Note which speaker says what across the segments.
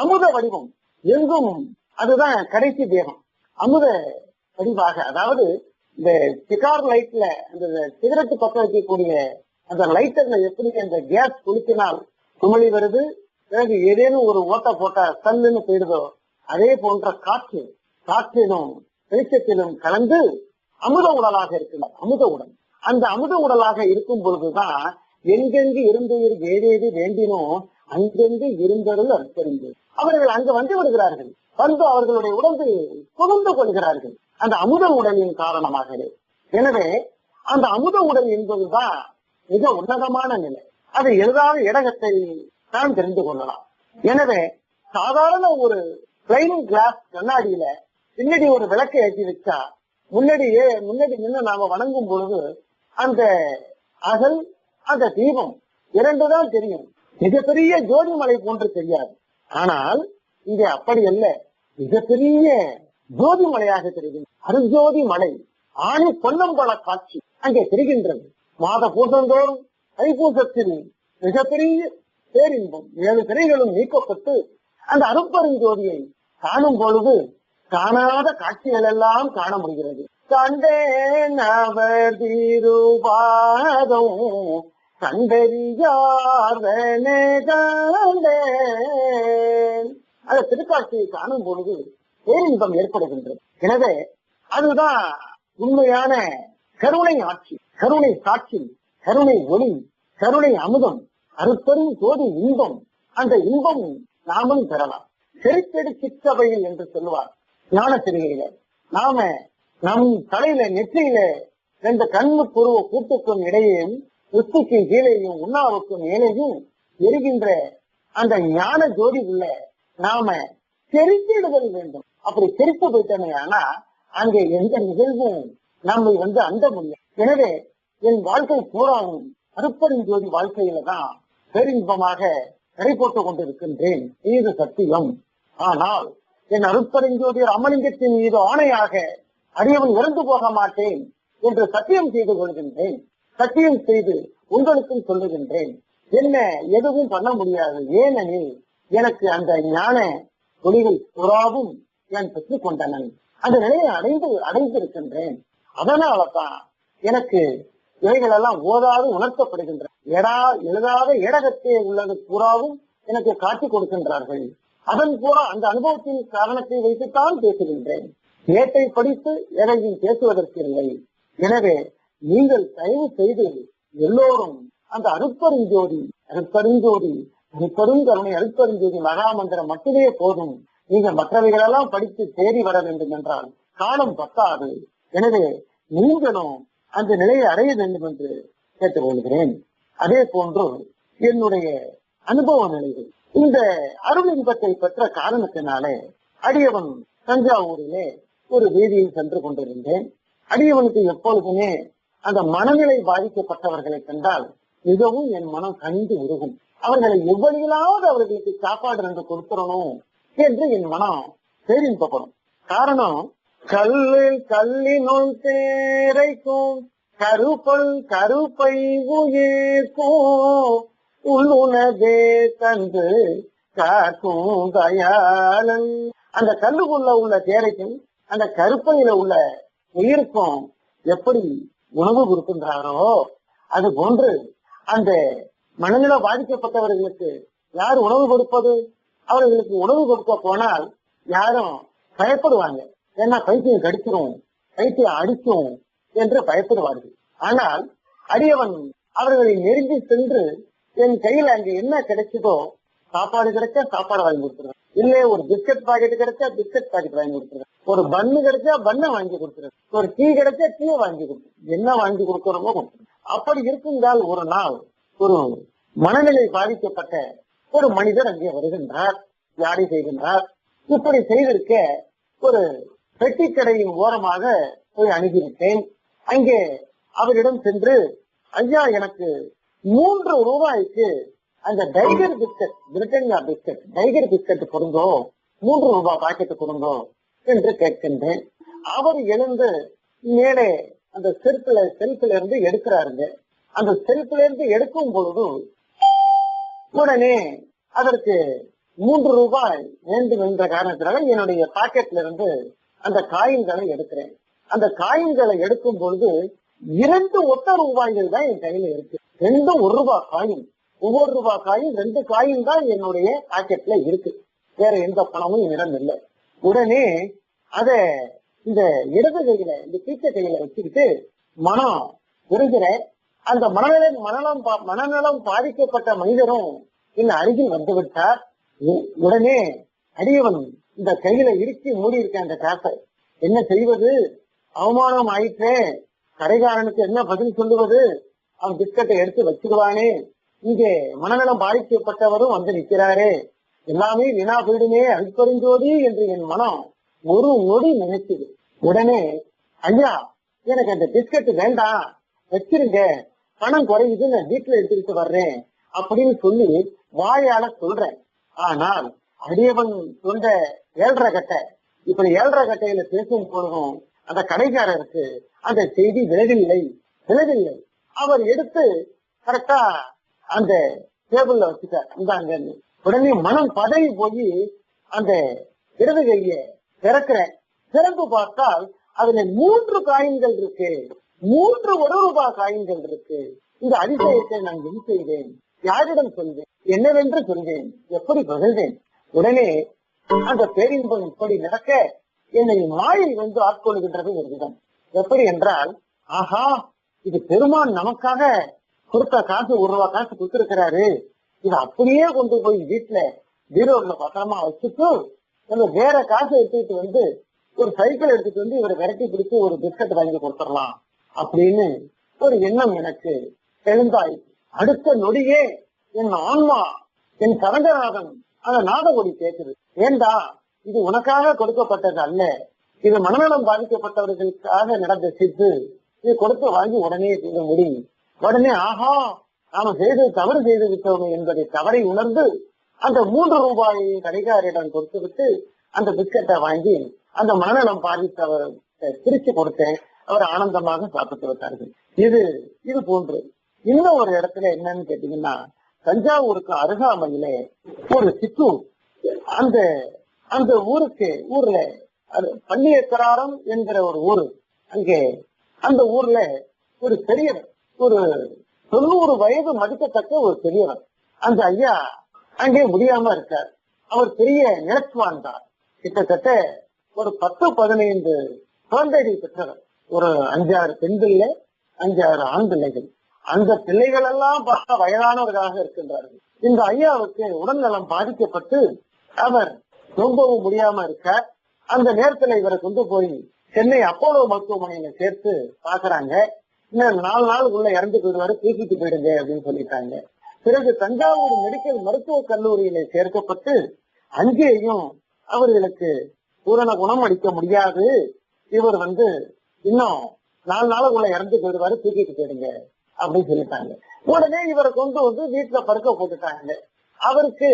Speaker 1: அமுத வடிவம் எங்கும். அதுதான் கடைசி தேகம். அமுத வடிவாக, அதாவது இந்த சிகார் லைட்ல அந்த சிகரெட்டு பற்ற வைக்கக்கூடிய அந்த லைட்டர்ல எப்படி அந்த கேஸ் குளிக்கினால் குமிழி வருது, பிறகு ஏதேனும் ஒரு ஓட்ட போட்டா சல்லுன்னு போயிடுதோ, அதே போன்ற காற்றிலும் வெளிச்சத்திலும் கலந்து அமுத உடலாக இருக்கிறார். அமுத உடல். அந்த அமுத உடலாக இருக்கும் பொழுதுதான் எங்கெங்கு இருந்துயிர் ஏதேது வேண்டினோ அங்கெங்கு இருந்தருள் அற்பறிந்து அவர்கள் அங்கு வந்து விடுகிறார்கள். வந்து அவர்களுடைய உடம்பை புகுந்து கொள்கிறார்கள் அந்த அமுத உடலின் காரணமாகவே. எனவே அந்த அமுத உடல் என்பதுதான் மிக உன்னதமான நிலை. அது எழுதாத இடகத்தை நாம் தெரிந்து கொள்ளலாம். எனவே சாதாரண ஒரு பிளைன் கிளாஸ் கண்ணாடியில பின்னாடி ஒரு விளக்கை ஏற்றி வச்சா முன்னாடி நின்று நாம வணங்கும் பொழுது அந்த அகல் அந்த தீபம் இரண்டுதான் தெரியும். மிகப்பெரிய ஜோதி மலை போன்று தெரியாது. ஆனால் இங்கே அப்படி அல்ல, மிகப்பெரிய ஜோதி மலையாக தெரிகிறது. அருஜோதி மலை ஆணி பொன்னம்பல காட்சி அங்கே தெரிகின்றது. மாத பூசந்தோறும் தைப்பூசத்தில் மிகப்பெரிய பேரின்பம் 7 திரைகளும் நீக்கப்பட்டு அந்த அருப்பெருஞ்சோதியை காணும் பொழுது காணாத காட்சிகள் எல்லாம் காண முடிகிறது. கண்டேன் அவர் திருபாதம் கண்டறியார்வனே கண்டேன். அந்த திருக்காட்சியை காணும் பொழுது பேரின்பம் ஏற்படுகின்றது. எனவே அதுதான் உண்மையான கருணை ஆட்சி, கருணை சாட்சி, கருணை ஒளி, கருணை அமுதம், அருப்பெரும் ஜோதி இன்பம். அந்த இன்பம் நாமும் பெறலாம். செருக்கெடு சிற்றவையில் என்று சொல்லுவார் ஞான சிறுகையில. நாம நம் தலையில நெற்றியில 2 கண்ணு புருவ கூட்டுக்கும் இடையேயும் உச்சிக்கும் கீழேயும் உண்ணாவுக்கும் மேலேயும் எரிகின்ற அந்த ஞான ஜோதி உள்ள நாம செரித்திடுதல் வேண்டும். அப்படி செரித்து போயிட்டமே ஆனா அங்கே எந்த நிகழ்வும் நம்மை அண்ட முடியும். எனவே என் வாழ்க்கை பூராவும் அருப்பெருஞ்சோதி வாழ்க்கையில தான் பேரின்பமாக கடை போட்டுக் கொண்டிருக்கின்றேன். இது சத்தியம். ஆனால் என் அருப்பெருஞ்சோதியர் அமலிங்கத்தின் மீது ஆணையாக அடியவன் இறந்து போக மாட்டேன் என்று சத்தியம் செய்து கொள்கின்றேன். சத்தியம் செய்து உங்களுக்கும் சொல்லுகின்றேன். என்ன எதுவும் பண்ண முடியாது. ஏனெனில் எனக்கு அந்த ஞான ஒளிகள் புறாவும் நான் பெற்றுக் கொண்டனன். அந்த நிலையை அடைந்திருக்கின்றேன். அதனாலதான் எனக்கு இவைகள் எல்லாம் ஓதாது உணர்த்தப்படுகின்றன. எழுதாத இடகத்தே உள்ளது பூராவும் எனக்கு காட்டிக் கொடுக்கின்றார்கள். அதன் பூரா அந்த அனுபவத்தின் காரணத்தை வைத்துத்தான் பேசுகின்றேன். ஏட்டை படித்து எதையும் பேசுவதற்கு இல்லை. எனவே நீங்கள் தயவு செய்து எல்லோரும் அந்த அருட்பெருஞ்சோதி அருட்பெருங்கருணை அருட்பெருஞ்சோதி மகாமந்திரம் மட்டுமே போதும். நீங்க மற்றவைகளெல்லாம் படித்து தேடி வர வேண்டும் என்றால் காலம் பத்தாது. எனவே நீங்களும் அந்த நிலையை அடைய வேண்டும் என்று கேட்டுக்கொள்கிறேன். அதே போன்று என்னுடைய அனுபவ நிலைகள் இந்த அருள் இன்பத்தை பெற்ற காரணத்தினாலே அடியவன் தஞ்சாவூரிலே ஒரு வீதியில் சென்று கொண்டிருந்தேன். அடியவனுக்கு எப்பொழுதுமே அந்த மனநிலை பாதிக்கப்பட்டவர்களை கண்டால் மிகவும் என் மனம் கனிந்து உருகும். அவர்களை எவ்வளியிலாவது அவர்களுக்கு சாப்பாடு ரெண்டு கொடுத்துடணும் என்று என் மனம் பேரின்பப்படும். காரணம், கல்லினுள் தேரைக்கும் கருப்பை உயிர்க்கும் உள்ளுணதே தந்து காக்கும் தயாளன். அந்த கல்லுக்குள்ள உள்ள தேரைக்கும் அந்த கருப்பையில உள்ள உயிருக்கும் எப்படி உணவு கொடுக்கின்றாரோ அது போன்று அந்த மனநில பாதிக்கப்பட்டவர்களுக்கு யார் உணவு கொடுப்பது? அவர்களுக்கு உணவு கொடுக்க போனால் யாரும் பயப்படுவாங்க. ஏன்னா பைத்தியம் கடிச்சிரும், பைத்தியம் அடிக்கும் என்று பயப்படுவார்கள். ஆனால் அடியவன் அவர்களை நெருங்கி சென்று என் கையில அங்க என்ன கிடைச்சதோ, சாப்பாடு கிடைச்சா சாப்பாடு வாங்கி கொடுத்துருவேன், இல்ல ஒரு பிஸ்கட் பாக்கெட் கிடைச்சா பிஸ்கட் பாக்கெட் வாங்கி கொடுத்துருவேன், ஒரு பன்னு கிடைச்சா பன்னை வாங்கி கொடுத்துருவேன், ஒரு டீ கிடைச்சா டீயை வாங்கி கொடுத்துருவேன், என்ன வாங்கி கொடுக்கறோமோ கொடுத்துருவேன். அப்படி இருக்குங்கால் ஒரு நாள் ஒரு மனநிலை பாதிக்கப்பட்ட ஒரு மனிதர் அங்கே வருகின்றார், யாடி செய்கின்றார். இப்படி செய்திருக்க ஒரு பெட்டி கடையின் ஓரமாக போய் அணுகிவிட்டேன். அங்கே அவரிடம் சென்று, ஐயா எனக்கு 3 ரூபாய்க்கு அந்த tiger biscuit, Britannia biscuit, tiger biscuit கொடுங்கோ, 3 ரூபாய் பாக்கெட்டு கொடுங்கோ என்று கேட்கின்றேன். அவர் எழுந்து மேலே அந்த செல்ஃபில இருந்து எடுக்கிறாருங்க. அந்த செல்ஃபில இருந்து எடுக்கும் பொழுது உடனே அதற்கு 3 ரூபாய் வேண்டும் என்ற காரணத்தினால என்னுடைய பாக்கெட்ல இருந்து அந்த காயின்களை எடுக்கிறேன். அந்த காயின்களை எடுக்கும் பொழுது 2 ஒத்த ரூபாய்கள் தான் என் கையில இருக்கு. 2 1 ரூபாய் காயின், ஒவ்வொரு ரூபாய் காயின் 2 காயின் தான் என்னுடைய பாக்கெட்ல இருக்கு. வேற எந்த பணமும் என்னிடம் இல்லை. உடனே அத இந்த இடது கையில, இந்த பீச்ச கையில வச்சுக்கிட்டு மனம் புரிகிற அந்த மனநலம் பாதிக்கப்பட்ட மனிதரும் என் அருகில் வந்து விட்டார். உடனே அடியவன் இந்த கையில இறுக்கி மூடி இருக்க அந்த காசை என்ன செய்வது, அவமானம் ஆயிற்றே, கடைக்காரனுக்கு என்ன பதில் சொல்லுவது, அவன் பிஸ்கட்டை எடுத்து வச்சிருவானே, இங்கே மனநலம் பாதிக்கப்பட்டவரும் வந்து நிற்கிறாரே, எல்லாமே வீணா போயிடுமே அல்பெருஞ்சோதி என்று என் மனம் ஒரு நொடி நினைச்சது. உடனே ஐயா எனக்கு அந்த பிஸ்கட் வேண்டாம், வச்சிருங்க, பணம் குறையுது, நான் வீட்டுல எடுத்துக்கிட்டு வர்றேன் அப்படின்னு சொல்லி வாயால சொல்றேன். ஆனால் அடியவன் சொந்த 7.5 கட்டை, இப்படி 7.5 கட்டையில பேசும் பொழுதும் அந்த கடைக்காரருக்கு அந்த செய்தி விலகவில்லை. அவர் எடுத்து கரெக்டா அந்த டேபிள்ல வச்சுட்டார். இந்தாங்க. உடனே மனம் பதவி போய் அந்த இடது கைய திறக்கிறேன். திறந்து பார்த்தால் அதுல 3 காயின்கள் இருக்கு, 3 1 ரூபாய் காயின்கள் இருக்கு. இந்த அதிசயத்தை நான் என்ன செய்தேன், யாரிடம் சொல்வேன், என்னவென்று சொல்வேன், எப்படி பகிர்ந்தேன்? உடனே அந்த பேரின்பம் இப்படி நடக்க என்னை மாயை வந்து ஆட்கொள்கின்றது ஒரு விதம். எப்படி என்றால், ஆஹா இது பெருமான் நமக்காக கொடுத்த காசு, 1 ரூபாய் காசு கொடுத்திருக்கிறாரு, இது அப்படியே கொண்டு போய் வீட்டுல பீரோல பத்திரமா வச்சுட்டு நம்ம வேற காசை எடுத்துட்டு வந்து ஒரு சைக்கிள் எடுத்துட்டு வந்து இவரை விரட்டி பிடிச்சு ஒரு பிஸ்கட் வாங்கி கொடுத்துடலாம் அப்படின்னு ஒரு எண்ணம் எனக்கு எழுந்தாய். அடுத்த நொடியே என் ஆன்மா, என் கரங்கநாதன் அந்த நாதகொடி கேட்குது, ஏண்டா இது உனக்காக கொடுக்கப்பட்டது அல்ல, இது மனநலம் பாதிக்கப்பட்டவர்களுக்காக நடந்த சித்து, இது கொடுத்து வாங்கி உடனே செய்ய முடியும். உடனே ஆஹா நாம தவறு செய்து விட்டோம் என்பதை தவறை உணர்ந்து அந்த 3 ரூபாயை கடைக்காரிடம் கொடுத்து விட்டு அந்த பிஸ்கட்டை வாங்கி அந்த மனநலம் பாதித்தவர் பிரிச்சு கொடுத்தேன். அவர் ஆனந்தமாக சாப்பிட்டு விட்டார்கள். இது போன்று இன்னும் ஒரு இடத்துல என்னன்னு கேட்டீங்கன்னா, தஞ்சாவூருக்கு அருகாமையில ஒரு சித்தூர், அந்த ஊர்ல பள்ளியக்கராரம் என்கிற ஒரு ஊரு, அங்கே அந்த ஊர்ல ஒரு பெரியவர், ஒரு 90 வயது மதிக்கத்தக்க ஒரு பெரியவர், அந்த ஐயா அங்கே முடியாம இருக்கார். அவர் பெரிய நிலத்துவான் தான், கிட்டத்தட்ட ஒரு 10-15 குழந்தைகள் பெற்றவர், ஒரு 5-6 பெண் பிள்ளை, 5-6 ஆண் பிள்ளைகள். அந்த பிள்ளைகள் எல்லாம் பார்த்தா வயதானவர்களாக இருக்கின்றார்கள். இந்த ஐயாவுக்கு உடல்நலம் பாதிக்கப்பட்டு அவர் ரொம்பவும் முடியாம இருக்கார். அந்த நேரத்துல இவரை கொண்டு போய் சென்னை அப்போலோ மருத்துவமனையில சேர்த்து பாக்குறாங்க. இன்னும் 4 நாளுக்குள்ள இறந்து போயிடுவாரு, தூக்கிட்டு போயிடுங்க அப்படின்னு சொல்லிட்டாங்க. பிறகு தஞ்சாவூர் மெடிக்கல் மருத்துவக் கல்லூரியில சேர்க்கப்பட்டு அங்கேயும் அவர்களுக்கு பூரண குணம் அளிக்க முடியாது, இவர் இன்னும் 4 நாளுக்குள்ள இறந்து போயிடுவாரு, தூக்கிட்டு போயிடுங்க அப்படின்னு சொல்லிட்டாங்க. உடனே இவரை கொண்டு வீட்டுல படுக்க போட்டுட்டாங்க. அவருக்கு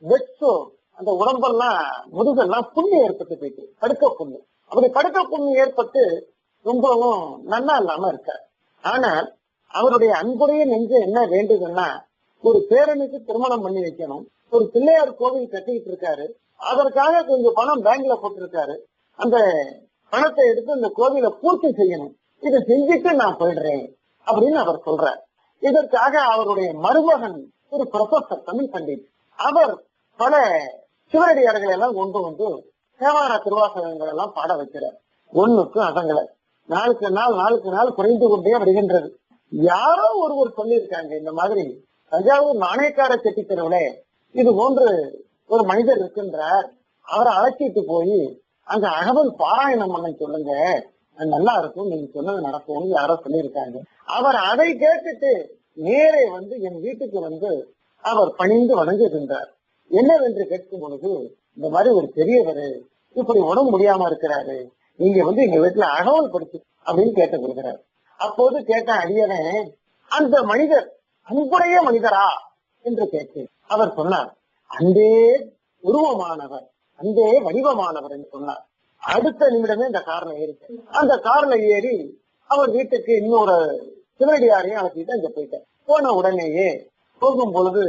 Speaker 1: வெட்ஸோ, அந்த உடம்பெல்லாம் முதுகெல்லாம் புண்ணு ஏற்பட்டு போயிட்டு, படுக்க புண்ணு. அப்படி படுக்க புண்ணு ஏற்பட்டு ரொம்பவும் நல்லா இல்லாம இருக்கார். ஆனால் அவருடைய அன்புடைய நெஞ்ச என்ன வேண்டுதுன்னா, ஒரு பேரனுக்கு திருமணம் பண்ணி வைக்கணும், ஒரு பிள்ளையார் கோவில் கட்டிட்டு இருக்காரு, அதற்காக கொஞ்சம் பணம் பேங்க்ல போட்டிருக்காரு, அந்த பணத்தை எடுத்து அந்த கோவிலை பூர்த்தி செய்யணும், இதை செஞ்சுட்டு நான் போயிடுறேன் அப்படின்னு அவர் சொல்றார். இதற்காக அவருடைய மருமகன் ஒரு ப்ரொஃபசர், தமிழ் பண்டிட், அவர் பல சிவனடியார்களை எல்லாம் கொண்டு தேவார திருவாசகங்கள் எல்லாம் பாட வைக்கிறார். ஒண்ணுக்கும் அதங்களை நாளுக்கு நாள் குறைந்து கொண்டே வருகின்றது. யாரோ ஒருவர் சொல்லியிருக்காங்க, இந்த மாதிரி தஞ்சாவூர் நாணயக்கார செட்டி தெருவுல இது போன்று ஒரு மனிதர் இருக்கின்றார், அவரை அழைச்சிட்டு போய் அங்க அகவல் பாராயணம் பண்ண சொல்லுங்க, நல்லா இருக்கும், நீங்க சொன்னது நடக்கும்னு யாரோ சொல்லியிருக்காங்க. அவர் அதை கேட்டுட்டு நேரே என் வீட்டுக்கு அவர் பணிந்து வணங்குகின்றார். என்னவென்று கேட்கும் பொழுது, இந்த மாதிரி ஒரு பெரியவர் இப்படி உடம்பு முடியாம இருக்கிறாரு, நீங்க எங்க வீட்டுல அகவல் படிச்சு அப்படின்னு கேட்டு கொடுக்கிறார். அப்போது கேட்ட அடியவன், அந்த மனிதர் அன்புடைய மனிதரா என்று கேட்டேன். அவர் சொன்னார், அன்பே உருவமானவர், அன்பே வடிவமானவர் என்று சொன்னார். அடுத்த நிமிடமே இந்த கார்ல ஏறிட்டேன். அந்த கார்ல ஏறி அவர் வீட்டுக்கு இன்னொரு சிவனடியாரையும் அழைச்சிட்டு அங்க போயிட்டேன். போன உடனேயே போகும் பொழுது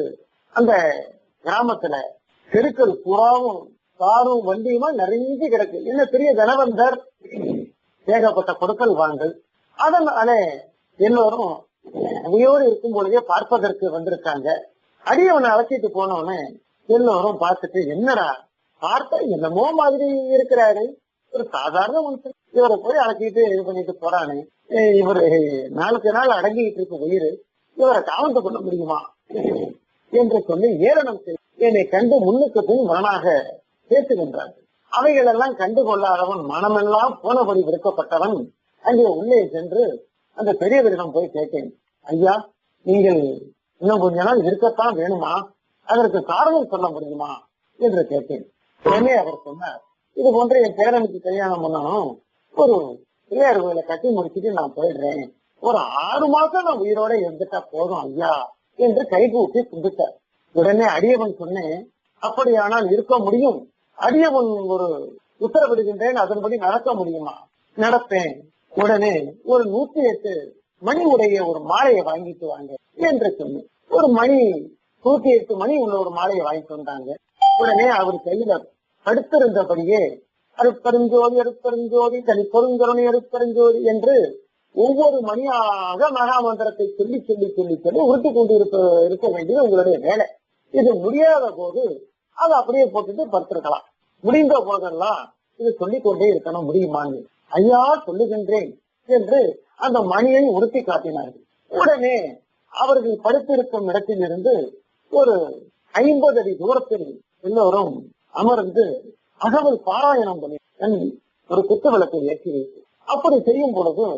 Speaker 1: அந்த கிராமத்துல தெருக்கள் பூராவும் காரும் வண்டியுமா நிறைஞ்சு கிடக்கு. என்ன பெரிய தனவந்தர், ஏகப்பட்ட கொடுக்கல் வாங்கல். அதனால எல்லோரும் அவையோடு இருக்கும் பொழுதே பார்ப்பதற்கு வந்திருக்காங்க. அடியவனை அழைச்சிட்டு போனவனே எல்லோரும் பார்த்துட்டு, என்னடா பார்த்தா என்னமோ மாதிரி இருக்கிறாரு, ஒரு சாதாரண மனுஷன், இவரை போய் அழைச்சிட்டு இது பண்ணிட்டு போறானே, இவரு நாளுக்கு நாள் அடங்கிட்டு இருக்க உயிர், இவரை காவந்து கொள்ள முடியுமா என்று சொல்லி ஏளனம் செய்து என்னை கண்டு முன்னுக்கு பின் மரணாக பேசுகின்றார்கள். அவைகள் எல்லாம் கண்டு கொள்ளாதவன் மனமெல்லாம் போனபடி விடுக்கப்பட்டவன் அங்கே உள்ளே சென்று அந்த பெரியவரிடம் போய் கேட்டேன், ஐயா நீங்கள் இன்னும் கொஞ்ச நாள் இருக்கத்தான் வேணுமா, அதற்கு காரணம் சொல்ல முடியுமா என்று கேட்டேன். உடனே அவர் சொன்னார், இது போன்ற என் பேரனுக்கு கல்யாணம் பண்ணணும், ஒரு பிள்ளையார் கோயிலை கட்டி முடிச்சுட்டு நான் போயிடுறேன், ஒரு 6 மாசம் நான் உயிரோட இருந்துட்டா போதும் ஐயா என்று கைகூட்டி கும்பிட்டார். உடனே அடியவன் சொன்னேன், அப்படியானால் இருக்க முடியும், அடியவன் ஒரு உத்தரவிடுகின்றேன், அதன்படி நடக்க முடியுமா? நடப்பேன். உடனே ஒரு 108 மணி உடைய ஒரு மாலையை வாங்கிட்டு வாங்க என்று சொன்னேன். ஒரு மணி 108 மணி உள்ள ஒரு மாலையை வாங்கிட்டு வந்தாங்க. உடனே அவர் கையில படுத்திருந்தபடியே அருட்பெருஞ்சோதி அருட்பெருஞ்சோதி தனி பொருங்கருணை அருட்பெருஞ்சோதி என்று ஒவ்வொரு மணியாக மகாமந்திரத்தை சொல்லி சொல்லி சொல்லி சொல்லி உருட்டி கொண்டு இருக்க வேண்டியது உங்களுடைய வேலை. இது முடியாத போது அதை அப்படியே போட்டுட்டு படுத்திருக்கலாம், முடிந்த போதெல்லாம் இது சொல்லிக் கொண்டே இருக்கணும் முடியுமான்னு. ஐயா சொல்லுகின்றேன் என்று அந்த மணியை உருட்டி காட்டினார்கள். உடனே அவர்கள் படுத்திருக்கும் இடத்திலிருந்து ஒரு 50 அடி தூரத்தில் எல்லோரும் அமர்ந்து அகவல் பாராயணம் பண்ணி ஒரு குத்து விளக்கை ஏற்றி வைத்து அப்படி செய்யும் பொழுது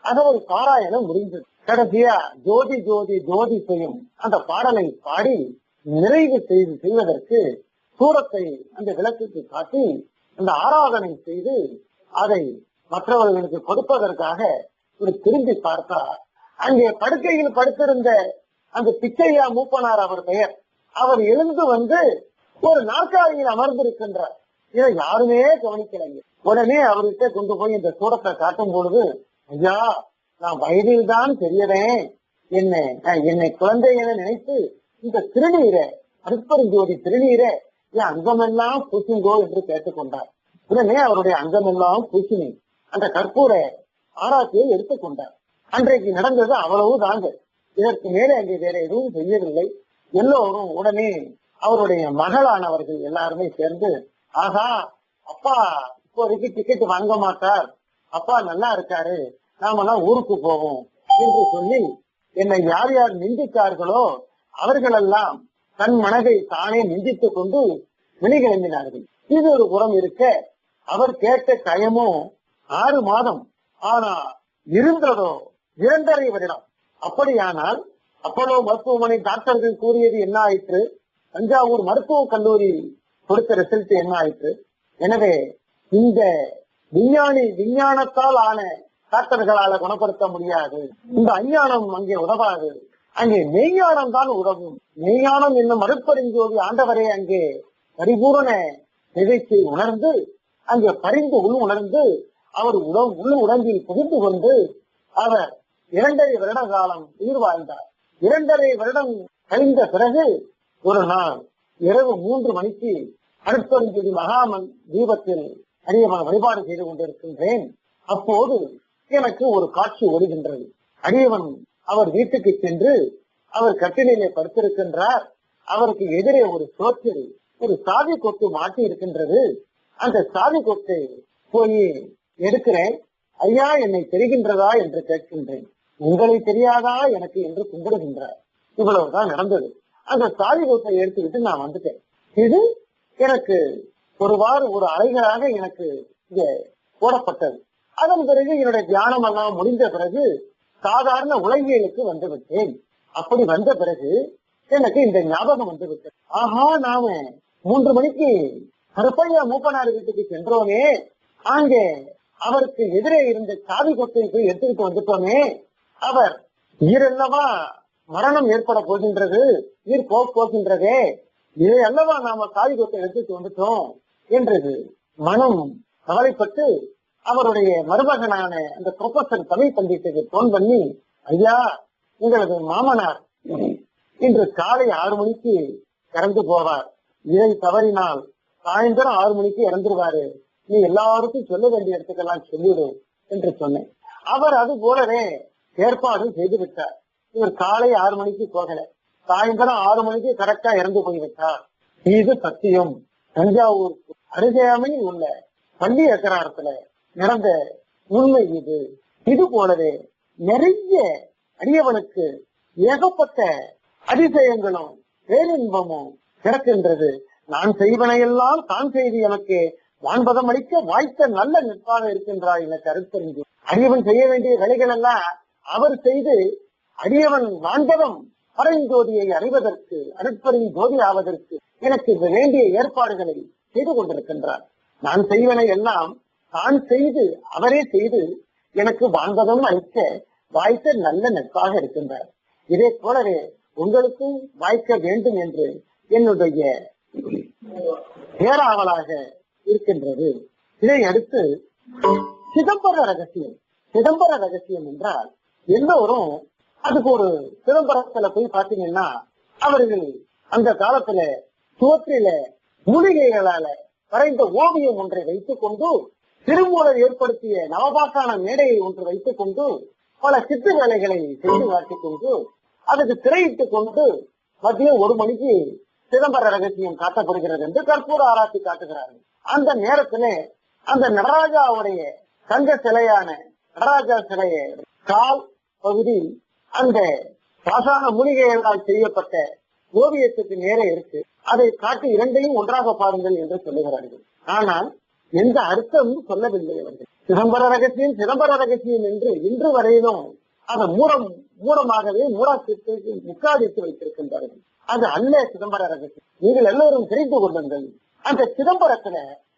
Speaker 1: அகவல் பாராயணம் முடிந்தது. கடைசியா ஜோதி ஜோதி ஜோதி செய்யும் அந்த பாடலை பாடி நிறைவு செய்வதற்கு சூரத்தை அந்த விளக்குக்கு காட்டி அந்த ஆராதனை செய்து அதை மற்றவர்களுக்கு கொடுப்பதற்காக ஒரு திரும்பி பார்த்தா அங்கே படுக்கையில் படுத்திருந்த அந்த பிச்சையா மூப்பனார் அவர் பெயர், அவர் எழுந்து வந்து ஒரு நாற்காலியில் அமர்ந்திருக்கின்றார். இதை யாருமே கவனிக்கலைங்க. உடனே அவர்கிட்ட கொண்டு போய் இந்த சூரத்தை காட்டும் பொழுது, ஐயா நான் வயதில் தான் தெரியறேன், என்னை குழந்தை என நினைத்து இந்த திருநீரை அருட்பெருஞ்சோதி திருநீரை என் அங்கமெல்லாம் பூசுங்கோ என்று கேட்டுக்கொண்டார். உடனே அவருடைய அங்கமெல்லாம் பூசினி அந்த கற்பூர ஆராய்ச்சியை எடுத்துக்கொண்டார். அன்றைக்கு நடந்தது அவ்வளவு தாங்க, இதற்கு மேலே அங்கே வேற எதுவும் செய்யவில்லை. எல்லோரும் உடனே அவருடைய மகளானவர்கள் எல்லாருமே சேர்ந்து, ஆகா அப்பா இப்போதைக்கு டிக்கெட் வாங்க மாட்டார், அப்பா நல்லா இருக்காரு, நாமெல்லாம் ஊருக்கு போவோம் என்று சொல்லி என்னை யார் யார் நிந்தித்தார்களோ அவர்களெல்லாம் தன் மனதை தானே நிந்தித்துக் கொண்டு வெளிக்கிளம்பினார்கள். இது ஒரு புறம் இருக்க, அவர் கேட்ட டயமும் 6 மாதம், ஆனா இருந்ததோ 2.5 வருடம். அப்படியானால் அப்போலோ மருத்துவமனை டாக்டர்கள் கூறியது என்ன ஆயிற்று, தஞ்சாவூர் மருத்துவக் கல்லூரி கொடுத்த ரிசல்ட் என்ன ஆயிற்று? எனவே இந்த விஞ்ஞானத்தால் ஆன டாக்டர்களால குணப்படுத்த முடியாது, இந்த அஞ்ஞானம் அங்கே உதவாது, அங்கே மெய்ஞானம் தான் உதவும். மெய்ஞானம் என்னும் அருட்பெருஞ்சோதி ஆண்டவரே அங்கே பரிபூரண நிகழ்ச்சியை உணர்ந்து அங்கே பரிந்து உணர்ந்து அவர் உள் உடம்பில் புகுந்து கொண்டு அவர் 2.5 வருட காலம் உயிர் வாழ்ந்தார். 2.5 வருடம் கழிந்த பிறகு ஒரு நாள் இரவு 3 மணிக்கு அருட்பெருஞ்சோதி மகாமன் தீபத்தில் அடியவன் வழிபாடு செய்து கொண்டிருக்கின்றேன். அப்போது எனக்கு ஒரு காட்சி ஓடுகின்றது. அடியவன் அவர் வீட்டுக்கு சென்று அவர் கட்டிலே படுத்திருக்கின்றார். அவருக்கு எதிரே ஒரு சோற்றில் ஒரு சாவி கொத்து மாட்டி இருக்கின்றது. அந்த சாவி கொத்தை போய் எடுக்கிறேன். ஐயா என்னை தெரிகின்றதா என்று கேட்கின்றேன். உங்களை தெரியாதா எனக்கு என்று கும்பிடுகின்றார். இவ்வளவுதான் நடந்தது. அந்த சாவி கொத்தை எடுத்துக்கிட்டு நான் வந்துட்டேன். இது எனக்கு ஒரு அலைகளாக எனக்கு இங்க போடப்பட்டது. அதன் பிறகு என்னுடைய தியானம் எல்லாம் முடிந்த பிறகு சாதாரண உலகியலுக்கு வந்து விட்டேன். அப்படி வந்த பிறகு எனக்கு இந்த ஞாபகம் வந்து விட்டது. ஆஹா, நாம 3 மணிக்கு கருப்பையா மூப்பனார் வீட்டுக்கு சென்றோமே, அங்கே அவருக்கு எதிரே இருந்த சாவி கொத்தை போய் எடுத்துக்கிட்டு வந்துட்டோமே, அவர் ஈரல்லவா மரணம் ஏற்பட போகின்றது, ஈர் போகின்றதே, இதை அல்லவா நாம சாவி கொத்தை எடுத்துட்டு வந்துட்டோம் என்றது மனம் கவலைப்பட்டு அவருடைய மருமகனான அந்த ப்ரொஃபசர் தமிழ் பண்டிட்டுக்கு போன் பண்ணி, ஐயா உங்களது மாமனார் இன்று காலை 6 மணிக்கு இறந்து போவார், இதை தவறினால் சாயந்தரம் 6 மணிக்கு இறந்துருவாரு, நீ எல்லாருக்கும் சொல்ல வேண்டிய இடத்துக்கெல்லாம் சொல்லிடு என்று சொன்னேன். அவர் அது போலவே ஏற்பாடு செய்து விட்டார். இவர் காலை 6 மணிக்கு போகல, சாயந்தரம் 6 மணிக்கு கரெக்டா இறந்து போய்விட்டார். இது சத்தியம். தஞ்சாவூர் அருகாமையில் உள்ள பள்ளி அக்கராரத்துல நடந்த உண்மை இது. இது போலவே நிறைய அடியவனுக்கு ஏகப்பட்ட அதிசயங்களும் பேரின்பமும் கிடக்கின்றது. நான் செய்வனையெல்லாம் தான் செய்து எனக்கு வான்பதம் அளிக்க வாய்த்த நல்ல நட்பாக இருக்கின்றார் எனக்கு அருட்பெருஞ்சு. அடியவன் செய்ய வேண்டிய வேலைகள் எல்லாம் அவர் செய்து அடியவன் வான்பதம் பரஞ்சோதியை அறிவதற்கு, அருட்பெரும் ஜோதி ஆவதற்கு எனக்கு வேண்டிய ஏற்பாடுகளை செய்து கொண்டிருக்கின்றார். நான் செய்வனை எல்லாம் தான் செய்து அவரே செய்து எனக்கு வான்பதம் அளிக்க வாய்த்த நல்ல நட்பாக இருக்கின்றார். இதே போலவே உங்களுக்கும் வாய்க்க வேண்டும் என்று என்னுடைய பேராவலாக இருக்கின்றது. இதை அடுத்து சிதம்பர ரகசியம். சிதம்பர ரகசியம் என்றால் எல்லோரும் அதுக்கு ஒரு சிதம்பரத்துல போய் பாத்தீங்கன்னா அவர்கள் அந்த காலத்துல சுவற்றில மூலிகைகளால வரைந்த ஓவியம் ஒன்றை வைத்துக் கொண்டு, திருமூலர் ஏற்படுத்திய நவபாசான மேடையை ஒன்று வைத்துக் கொண்டு பல சித்து வேலைகளை செய்து காட்டிக் கொண்டு அதுக்கு திரையிட்டுக் கொண்டு மதியம் 1 மணிக்கு சிதம்பர ரகசியம் காட்டப்படுகிறது என்று கற்பூர ஆராய்ச்சி காட்டுகிறார்கள். அந்த நேரத்துல அந்த நடராஜாவுடைய தங்க சிலையான நடராஜா சிலைய கால் பகுதி அந்த பாசான மூலிகைகளால் செய்யப்பட்ட ஓவியத்துக்கு நேரே இருக்கு. அதை காட்டி இரண்டையும் ஒன்றாக பாருங்கள் என்று சொல்லுகிறார்கள். ஆனால் எந்த அர்த்தமும் சொல்லவில்லை அவர்கள். சிதம்பர ரகசியம் சிதம்பர ரகசியம் என்று இன்று வரையிலும் அதை மூடமாகவே முக்காடித்து வைத்திருக்கின்றார்கள். அது அல்ல சிதம்பர ரகசியம். நீங்கள் எல்லோரும் தெரிந்து கொள்ளுங்கள். அந்த சிதம்பரத்துல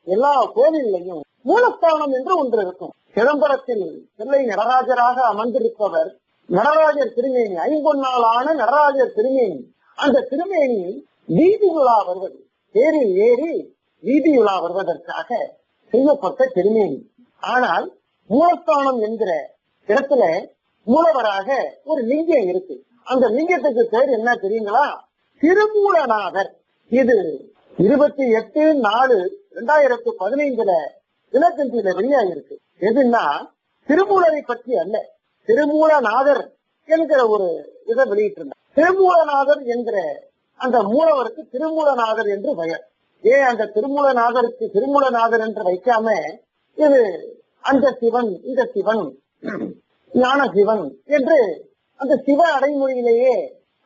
Speaker 1: எல்லா கோவிலையும் மூலஸ்தானம் என்று ஒன்று இருக்கும். சிதம்பரத்தில் தில்லை நடராஜராக அமர்ந்திருப்பவர் நடராஜர் திருமேனி, ஐம்பொன்னால் ஆன நடராஜர் திருமேனி. அந்த திருமேனி வீதி உலா வருவது, தேரில் ஏறி வீதி உலா வருவதற்காக செய்யப்பட்ட திருமேனி. ஆனால் மூலஸ்தானம் என்கிற இடத்துல மூலவராக ஒரு லிங்கம் இருக்கு. அந்த லிங்கத்துக்கு பேர் என்ன தெரியுங்களா? திருமூலநாதர். இது 28/4/2015 தினத்தந்தியில வெளியாகிருக்கு. எதுன்னா திருமூலரை பற்றி அல்ல, திருமூலநாதர் என்கிற ஒரு இதை வெளியிட்டிருந்தார். திருமூலநாதர் என்கிற அந்த மூலவருக்கு திருமூலநாதர் என்று பெயர். ஏன் அந்த திருமூலநாதருக்கு திருமூலநாதர் என்று வைக்காம இது அந்த சிவன் இந்த சிவன் ஞான சிவன் என்று அந்த சிவ அடைமொழியிலேயே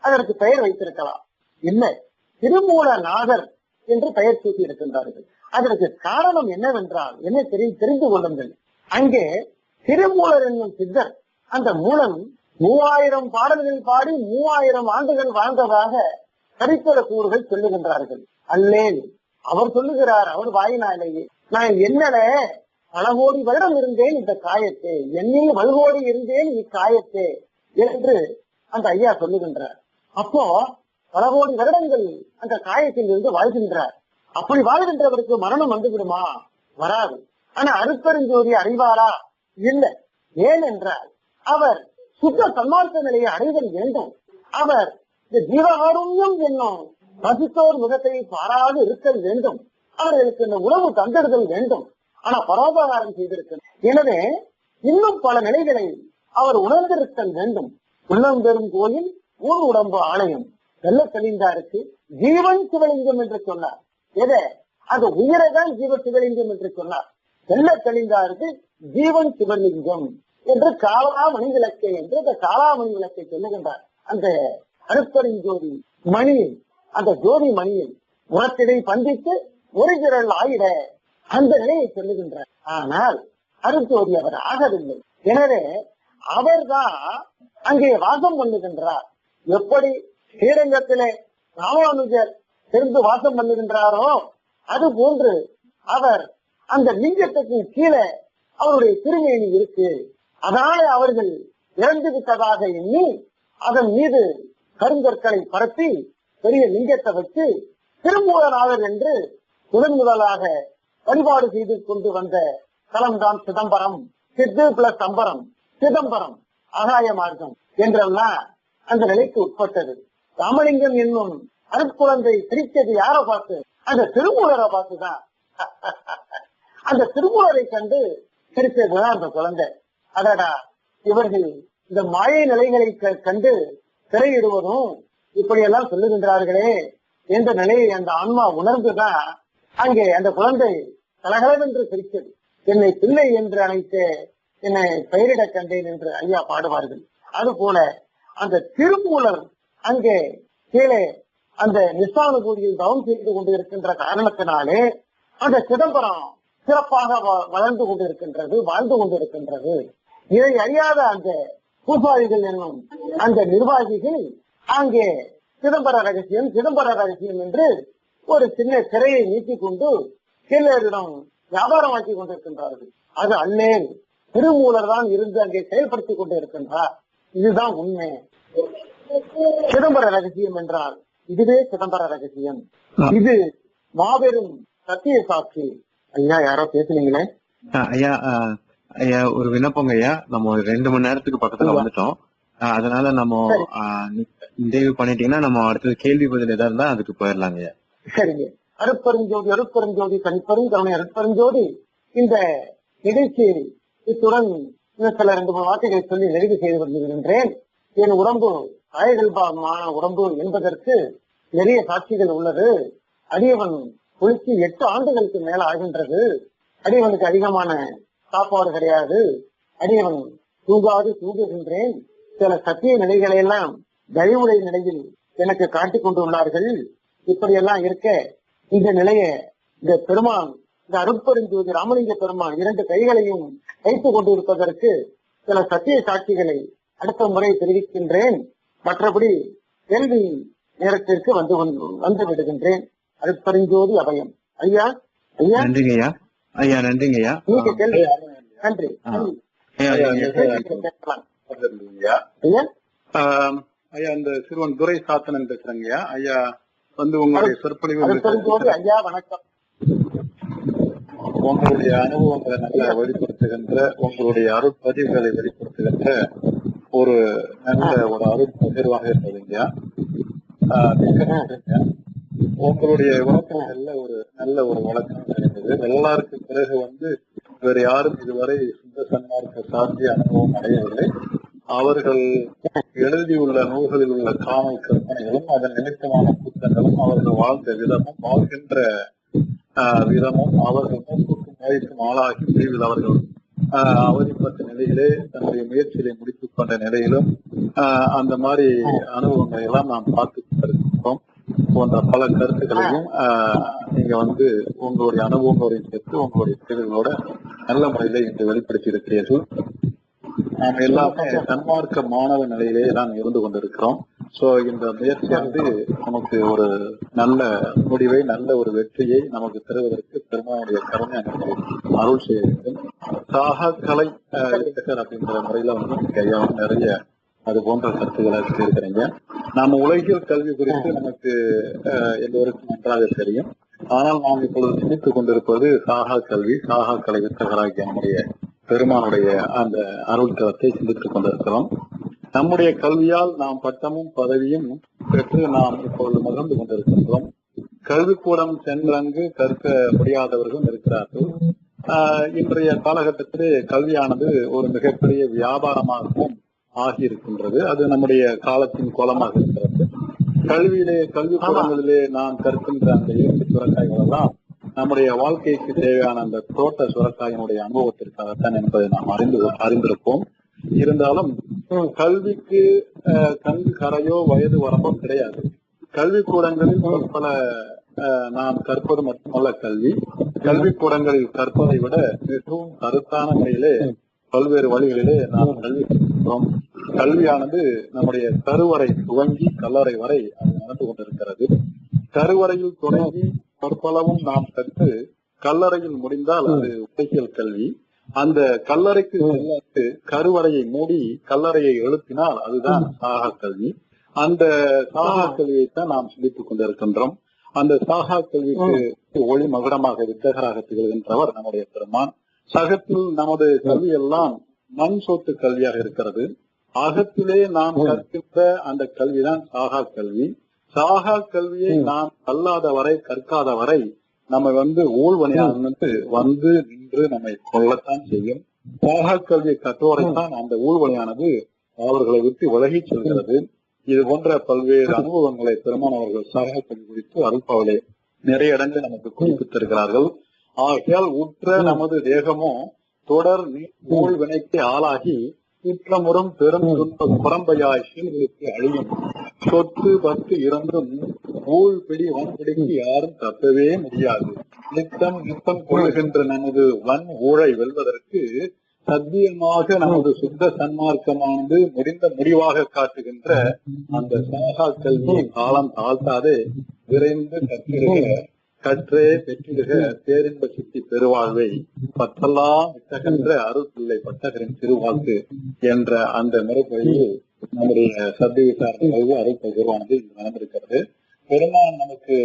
Speaker 1: அதற்கு பெயர் வைத்திருக்கலாம். இல்லை, திருமூலநாதர் என்று பெயர் சூட்டி இருக்கின்றார்கள். அதற்கு காரணம் என்னவென்றால் என்ன தெரிந்து கொள்ளுங்கள். அங்கே திருமூலர் என்னும் சித்தர், அந்த மூலம் 3000 பாடல்கள் பாடி 3000 ஆண்டுகள் வாழ்ந்ததாக சரித்திர கூறுகள் சொல்லுகின்றார்கள். அல்லேன் அவர் சொல்லுகிறார், அவர் வாயினாலேயே, நான் என்னல பல கோடி வருடம் இருந்தேன் இந்த காயத்தே, என்னில் வல்கோடி இருந்தேன் இக்காயத்தே என்று அந்த ஐயா சொல்லுகின்றார். அப்போ பல கோடி வருடங்கள் அந்த காயத்தில் இருந்து வாழ்கின்றார். அப்படி வாழ்கின்றவருக்கு மரணம் வந்துவிடுமா? வராது. ஆனா அருட்பெருஞ்சோதி அறிவாரா? இல்லை. ஏனென்றால் அவர் சுத்த சன்மார்க்க நிலையை அடைதல் வேண்டும். அவர் இந்த ஜீவகாருண்யம் என்னும் பசித்தோர் முகத்தை பாராது இருத்தல் வேண்டும். அவர்களுக்கு இந்த உணவு தந்திடுதல் வேண்டும். ஆனா பரோபகாரம் செய்திருக்கிறார். எனவே இன்னும் பல நிலைகளை அவர் உணர்ந்திருத்தல் வேண்டும். உள்ளம் பெறும் கோயில் ஊர் உடம்பு ஆலயம். வெள்ள தெளிந்தாருக்கு ஜீவன் சிவலிங்கம் என்று சொன்னார். எதை? அது உயிரைதான் ஜீவ சிவலிங்கம் என்று சொன்னார். வெள்ள தெளிந்தாருக்கு ஜீவன் சிவலிங்கம் என்று காலாமணி விளக்கை என்று அந்த காலாமணி விளக்கை சொல்லுகின்றார். அந்த அருட்பெருஞ்சோதி மணியை, அந்த ஜோதி மணியை உரத்திடை பந்தித்து ஒரு திரள் ஆயிட அந்த நிலையை சொல்லுகின்றார். ஆனால் அருட்ஜோதி அவர் ஆகவில்லை. எனவே அவர்தான் அங்கே வாசம் பண்ணுகின்றார். எப்படி ஸ்ரீரங்கத்திலே ராமானுஜர் தெரிந்து வாசம் பண்ணுகின்றாரோ அது போன்று அவர் அந்த லிங்கத்துக்கு கீழே அவருடைய திருமேனி இருக்கு. அதனால அவர்கள் இறந்து விட்டதாக எண்ணி அதன் மீது கருங்கற்களை பரப்பி பெரிய லிங்கத்தை வச்சு திருமூலநாதர் என்று முதலாக வழிபாடு செய்து கொண்டு வந்த தலம்தான் சிதம்பரம். சித்து பிளஸ் அம்பரம், சிதம்பரம் ஆகாய மார்க்கம் என்றெல்லாம் அந்த நிலைக்கு உட்பட்டது. ராமலிங்கம் என்னும் அருட்குழந்தை பிரித்தது யாரை பார்த்து? அந்த திருமூலரை பார்த்துதான் அந்த திருமூலரை கண்டு சிரிச்சதுதான் அந்த குழந்தை. அதடா, இவர்கள் இந்த மாயை நிலைகளை கண்டு திரையிடுவதும் இப்படியெல்லாம் சொல்லுகின்றார்களே என்ற நிலையை அந்த ஆன்மா உணர்ந்துதான் அங்கே அந்த குழந்தை கலகலவென்று சிரித்தது. என்னை பிள்ளை என்று அழைத்து என்னை பெயரிட கண்டேன் என்று ஐயா பாடுவார்கள். அது போல அந்த திருமூலர் அங்கே கீழே அந்த நிசானுபூதியில் தவம் செய்து கொண்டு இருக்கின்ற காரணத்தினாலே அந்த சிதம்பரம் சிறப்பாக வளர்ந்து கொண்டிருக்கின்றது, வாழ்ந்து கொண்டிருக்கின்றது. இதை அறியாத அந்த பூசாரிகள் என்னும் அந்த நிர்வாகிகள் அங்கே சிதம்பர ரகசியம் என்று ஒரு சின்ன திரையை நீட்டிக் கொண்டு சிலரிடம் வியாபாரமாக்கி கொண்டிருக்கின்றார்கள். அது அல்லேன், திருமூலர் தான் இருந்து அங்கே செயல்படுத்திக் கொண்டு இருக்கின்றார். இதுதான் உண்மை. சிதம்பர ரகசியம் என்றால் இதுவே சிதம்பர ரகசியம். இது மாபெரும் சத்திய சாட்சி. ஐயா யாரோ பேசுனீங்களே?
Speaker 2: ஐயா ஐயா ஒரு விண்ணப்பங்க ஐயா. நம்ம 2 மணி நேரத்துக்கு பக்கத்துல வந்துட்டோம். அதனால நம்ம நிறைவு பண்ணிட்டீங்கன்னா நம்ம அடுத்தது கேள்வி பதில் எதா இருந்தா அதுக்கு போயிடலாங்க ஐயா.
Speaker 1: சரிங்க. அருட்பெருஞ்சோதி தனிப்பெரும் கருணை அருட்பெருஞ்சோதி. இந்த நிகழ்ச்சி இத்துடன் சில 2-3 வார்த்தைகளை சொல்லி நிறைவு செய்து கொண்டிருக்கின்றேன். என் உடம்பு காயகல்பமான உடம்பு என்பதற்கு நிறைய சாட்சிகள் உள்ளது. அடியவன் குளிச்சு 8 ஆண்டுகளுக்கு மேல ஆகின்றது. அடியவனுக்கு அதிகமான சாப்பாடு கிடையாது. அடியவன் தூங்குகின்றேன். சில சத்திய நிலைகளை எல்லாம் தயவுடைய நிலையில் எனக்கு காட்டிக் கொண்டு உள்ளார்கள். இப்படியெல்லாம் இருக்க இந்த நிலையை இந்த பெருமான், இந்த அருட்பெருஞ்சோதி ராமலிங்க பெருமான் 2 கைகளையும் வைத்துக் கொண்டிருப்பதற்கு சில சத்திய சாட்சிகளை அடுத்த முறை தெரிவிக்கின்றேன். மற்றபடி கேள்வி நேரத்திற்கு வந்து விடுகின்றேன். அருட்பெருஞ்சோதி அபயம். ஐயா ஐயா
Speaker 2: நன்றிங்க ஐயா. ஐயா நன்றிங்க ஐயா.
Speaker 1: நீங்க கேள்வி. நன்றி.
Speaker 3: ஐயா இந்த சிறுவன் துரை சாத்தனன் பேசுறேங்க ஐயா. வந்து உங்களுடைய சொற்பொழிவு
Speaker 1: ஐயா வணக்கம்.
Speaker 3: உங்களுடைய அனுபவங்களை நல்லா வெளிப்படுத்துகின்ற, உங்களுடைய அருட்பதிவுகளை வெளிப்படுத்துகின்ற ஒரு நல்ல ஒரு அருட்பகிர்வாக இருந்ததுங்க. உங்களுடைய விளக்கங்கள்ல ஒரு நல்ல ஒரு வழக்கம் இருந்தது. எல்லாருக்கு பிறகு வந்து வேற யாரும் இதுவரை சுத்த சன்மார்க்க சாத்திய அனுபவம் அடையவில்லை. அவர்கள் எழுதியுள்ள நூல்களில் உள்ள காணல் கற்பனைகளும் அதன் நிமித்தமான புத்தகங்களும் அவர்கள் வாழ்ந்த விதமும் வாழ்கின்ற விதமும் அவர்கள் மூக்குக்கும் நோய்க்கும் ஆளாகி முடிவில் அவர்கள் அவதிப்பட்ட நிலையிலே தன்னுடைய முயற்சிகளை முடித்துக் கொண்ட நிலையிலும் அந்த மாதிரி அனுபவங்களை எல்லாம் நாம் பார்த்து கொண்டிருக்கிறோம். போன்ற பல கருத்துக்களையும் நீங்க வந்து உங்களுடைய அனுபவங்களையும் சேர்த்து உங்களுடைய செயல்களோட நல்ல முறையில இன்று வெளிப்படுத்தி இருக்கிறீர்கள். நாம் எல்லாமே சன்மார்க்க மாணவ நிலையிலே தான் இருந்து கொண்டிருக்கிறோம். சோ இந்த முயற்சியானது நமக்கு ஒரு நல்ல முடிவை, நல்ல ஒரு வெற்றியை நமக்கு தருவதற்கு பெருமானுடைய கருணை நமக்கு அருள் செய்ய வேண்டும். சாக கலை அப்படின்ற முறையில வந்து ஐயா நிறைய அது போன்ற கருத்துக்களை இருக்கிறீங்க. நாம உலகியல் கல்வி குறித்து நமக்கு எல்லோருக்கும் நன்றாக தெரியும். ஆனால் நாம் இப்பொழுது சிந்தித்துக் கொண்டிருப்பது சாகா கல்வி, சாகா கலை வித்தகராகிய நம்முடைய பெருமானுடைய அந்த அருள் தளத்தை சிந்தித்துக் கொண்டிருக்கிறோம். நம்முடைய கல்வியால் நாம் பட்டமும் பதவியும் பெற்று நாம் இப்பொழுது மகிழ்ந்து கொண்டிருக்கின்றோம். கல்விக்கூடம் சென்றங்கு கற்க முடியாதவர்களும் இருக்கிறார்கள். இன்றைய காலகட்டத்திலே கல்வியானது ஒரு மிகப்பெரிய வியாபாரமாகவும் ஆகியிருக்கின்றது. அது நம்முடைய காலத்தின் கோலமாக இருக்கிறது. கல்விக்கூடங்களிலே நாம் கற்கின்ற அந்த இயற்கை சுரக்காய்கள் எல்லாம் நம்முடைய வாழ்க்கைக்கு தேவையான அந்த தோட்ட சுரக்காயினுடைய அனுபவத்திற்காகத்தான் என்பதை நாம் அறிந்திருப்போம். இருந்தாலும் கல்விக்கு கல்வி கரையோ வயது வரம்போ கிடையாது. கல்விக்கூடங்களில் பல நாம் கற்பது மட்டுமல்ல, கல்விக்கூடங்களில் கற்பதை விட மிகவும் கருத்தான முறையிலே பல்வேறு வழிகளிலே நாம் கல்வி கற்கிறோம். கல்வியானது நம்முடைய கருவறை துவங்கி கல்லறை வரை அது நடந்து கொண்டிருக்கிறது. கருவறையில் தொடங்கி பற்பளவும் நாம் கற்று கல்லறையில் முடிந்தால் அது உலகியல் கல்வி. அந்த கல்லறைக்கு செல்லாது கருவறையை மூடி கல்லறையை எழுப்பினால் அதுதான் சாகா கல்வி. அந்த சாகா கல்வியைத்தான் நாம் சிந்தித்துக் கொண்டிருக்கின்றோம். அந்த சாகா கல்விக்கு ஒளி மகுடமாக வித்தகராக திகழ்கின்றவர் நம்முடைய பெருமான். சகத்தில் நமது கல்வி எல்லாம் மண் சொத்து கல்வியாக இருக்கிறது. அகத்திலே நாம் கற்கின்ற அந்த கல்விதான் சாகா கல்வி. சாகா கல்வியை நாம் கல்லாத வரை கற்காத வரை நம்ம ஊழ்வனையானது வந்து நின்று நம்மை கொள்ளத்தான் செய்யும். சாகா கல்வியை கற்றோரைத்தான் அந்த ஊழ்வனையானது அவர்களை விட்டு விலகி செல்கிறது. இது போன்ற பல்வேறு அனுபவங்களை பெருமான் அவர்கள் சாகா கல்வி குறித்து அருள்பாவிலே நிறைய இடங்களில் நமக்கு குறிப்பிட்டிருக்கிறார்கள். ஆகையால் உற்ற நமது தேகமோ தொடர் ஊழ் வினைக்கு ஆளாகி குற்றமுறும் பெரும் துன்ப புறம்பையாய் சீர்களுக்கு அழியும். சொத்து பத்து இறந்தும் ஊழ் பிடி வன்பிடிக்கு யாரும் தப்பவே முடியாது. நித்தம் கொள்ளுகின்ற நமது வன் ஊழை வெல்வதற்கு சத்தியமாக நமது சுத்த சன்மார்க்கமானது முடிந்த முடிவாக காட்டுகின்ற அந்த சாகா கல்வியை காலம் தாழ்த்தாதே விரைந்து கற்றே பெற்றிடுக பேரின்ப சித்தி பெருவாழ்வை பற்றெல்லாம் விட்டகன்ற அருள் பிள்ளை பட்டகரின் திருவாக்கு என்ற அந்த முறைப்படியில் நம்முடைய சத்திய விசாரணை அருள் பகிர்வானது இங்கு நடந்திருக்கிறது. பெருமான் நமக்கு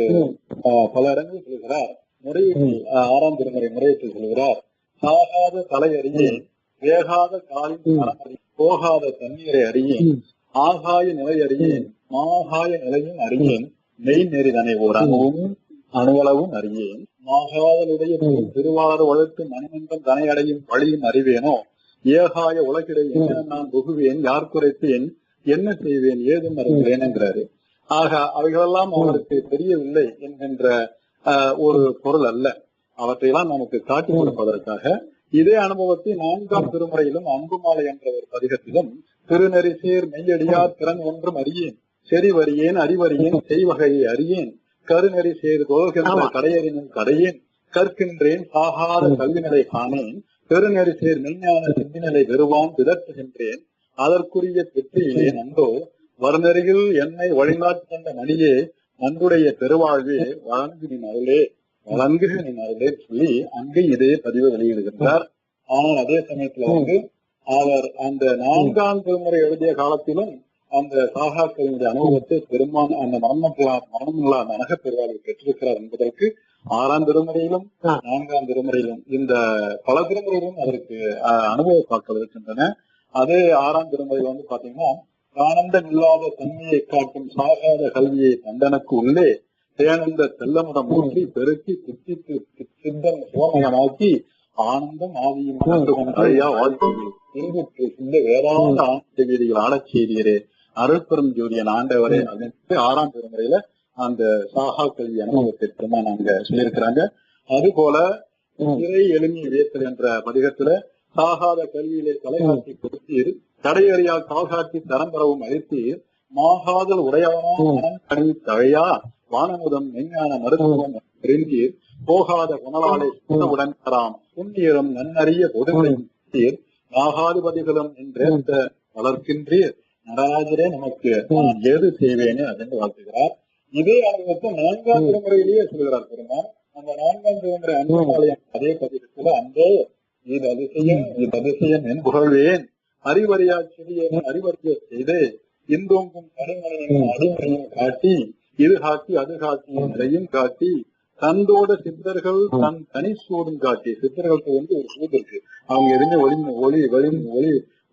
Speaker 3: பல இடங்களில் சொல்கிறார். முறையீட்டில் 6ஆம் திருமுறை முறையீட்டில் சொல்கிறார், சாகாத தலை அறியேன், வேகாத காலின் போகாத தண்ணீரை அறியேன், ஆகாய நிலை அறியேன், மாகாய நிலையும் அறியேன், மெய் நெறிதனை ஓர் அணுவளவும் அறியேன், மாகாதலுடைய திருவாளர் வளர்த்து மணிமன்றம் தனை அடையும் வழியும் அறிவேனோ, ஏகாய உலகிடை என்ன நான் புகுவேன், யார் குறைப்பேன், என்ன செய்வேன், ஏதும் அறிவேன் என்கிறாரு. ஆக அவைகளெல்லாம் அவருக்கு தெரியவில்லை என்கின்ற ஒரு பொருள் அல்ல. அவற்றையெல்லாம் நமக்கு காட்டிக் கொடுப்பதற்காக இதே அனுபவத்தை 4ஆம் திருமுறையிலும் அம்புமாலை என்ற ஒரு பதிகத்திலும் திருநெறிசேர் மெய்யடியார் திறன் ஒன்றும் அறியேன், செறிவறியேன், அறிவறியேன், செய்வகையை அறியேன், கருநெறி சேர் தோல்கின்ற கடையறினும் கடையேன், கற்கின்றேன் சாகாத கல்விநிலை காணேன், பெருநெறி சேர் மெய்ஞான சித்திநிலை பெறுவான் பிதற்றுகின்றேன், அதற்குரிய பெற்றியிலே நன்றோ வருநெறியில் என்னை வழிநாட்டுகின்ற மணியே நன்றுடைய பெருவாழ்வே வழங்குகின் அருளே சொல்லி அங்கே இதே பதிவு வெளியிடுகின்றார். ஆனால் அதே சமயத்துல அவர் அந்த 4ஆம் திருமுறை எழுதிய காலத்திலும் அந்த சாகாக்களினுடைய அனுபவத்தை பெருமான அந்த மரணமில்லா நரக பெருவாழ்வை பெற்றிருக்கிறார் என்பதற்கு 6ஆம் திருமுறையிலும் 4ஆம் திருமுறையிலும் இந்த பல திருமுறையிலும் அதற்கு அனுபவ பாக்கள் இருக்கின்றன. அதே 6ஆம் திருமுறையில் பாத்தீங்கன்னா, ஆனந்தம் இல்லாத தன்மையை காட்டும் சாகாத கல்வியை தண்டனுக்கு உள்ளே தேனந்த செல்லமுடம் ஊற்றி பெருக்கி குத்தித்து சித்தம் சோமயமாக்கி ஆனந்தம் ஆதியும் அழியா வாழ்க்கையில் இந்த வேளாண் ஆனந்த வீதிகள் ஆடச் செய்தீரே அருள்பெரும் ஜோதியன் ஆண்டவரே அப்படின்னு 6ஆம் திருமுறையில அந்த சாகா கல்வி அனுபவத்தை பெருமான் அங்க சொல்லியிருக்கிறாங்க. அது போல இறை எளிமையை வேத்தல் என்ற பதிகத்துல சாகாத கல்வியிலே தலைகாட்டி கொடுத்தீர், தடையறியா கால்காட்டி தரம் பெறவும் அழைத்தீர், மாகாதல் உடையவனான தழையா வானமுதம் மெஞ்ஞான மருத்துவம் அறிந்தீர், போகாத குணலாலை உடன் தராம் புண்ணியரும் நன்னறிய பொதுமையும் நாகாதிபதிகளும் என்றேற்ற வளர்க்கின்றீர், நடராஜரே நமக்கு நான் ஏது செய்வேன்னு அப்படின்னு வாழ்த்துகிறார். இதே அனுபவத்தை 4ஆம் திருமுறையிலேயே சொல்கிறார் பெருமான். அந்த 4ஆம் திருமுறை அன்புமாலயம் அதே பதிகத்துல அன்றே இது அதிசயம் என் புகழ்வேன், அறிவறியா சிறியன் அறிவறிய செய்து இந்தோங்கும் கருமனையும் அடிமனையும் காட்டி இது காட்டி அது காட்டி நிலையும் காட்டி தந்தோட சித்தர்கள் தன் தனி சூடும் காட்டி. சித்தர்களுக்கு ஒரு சூடு இருக்கு, அவங்க எதுவுமே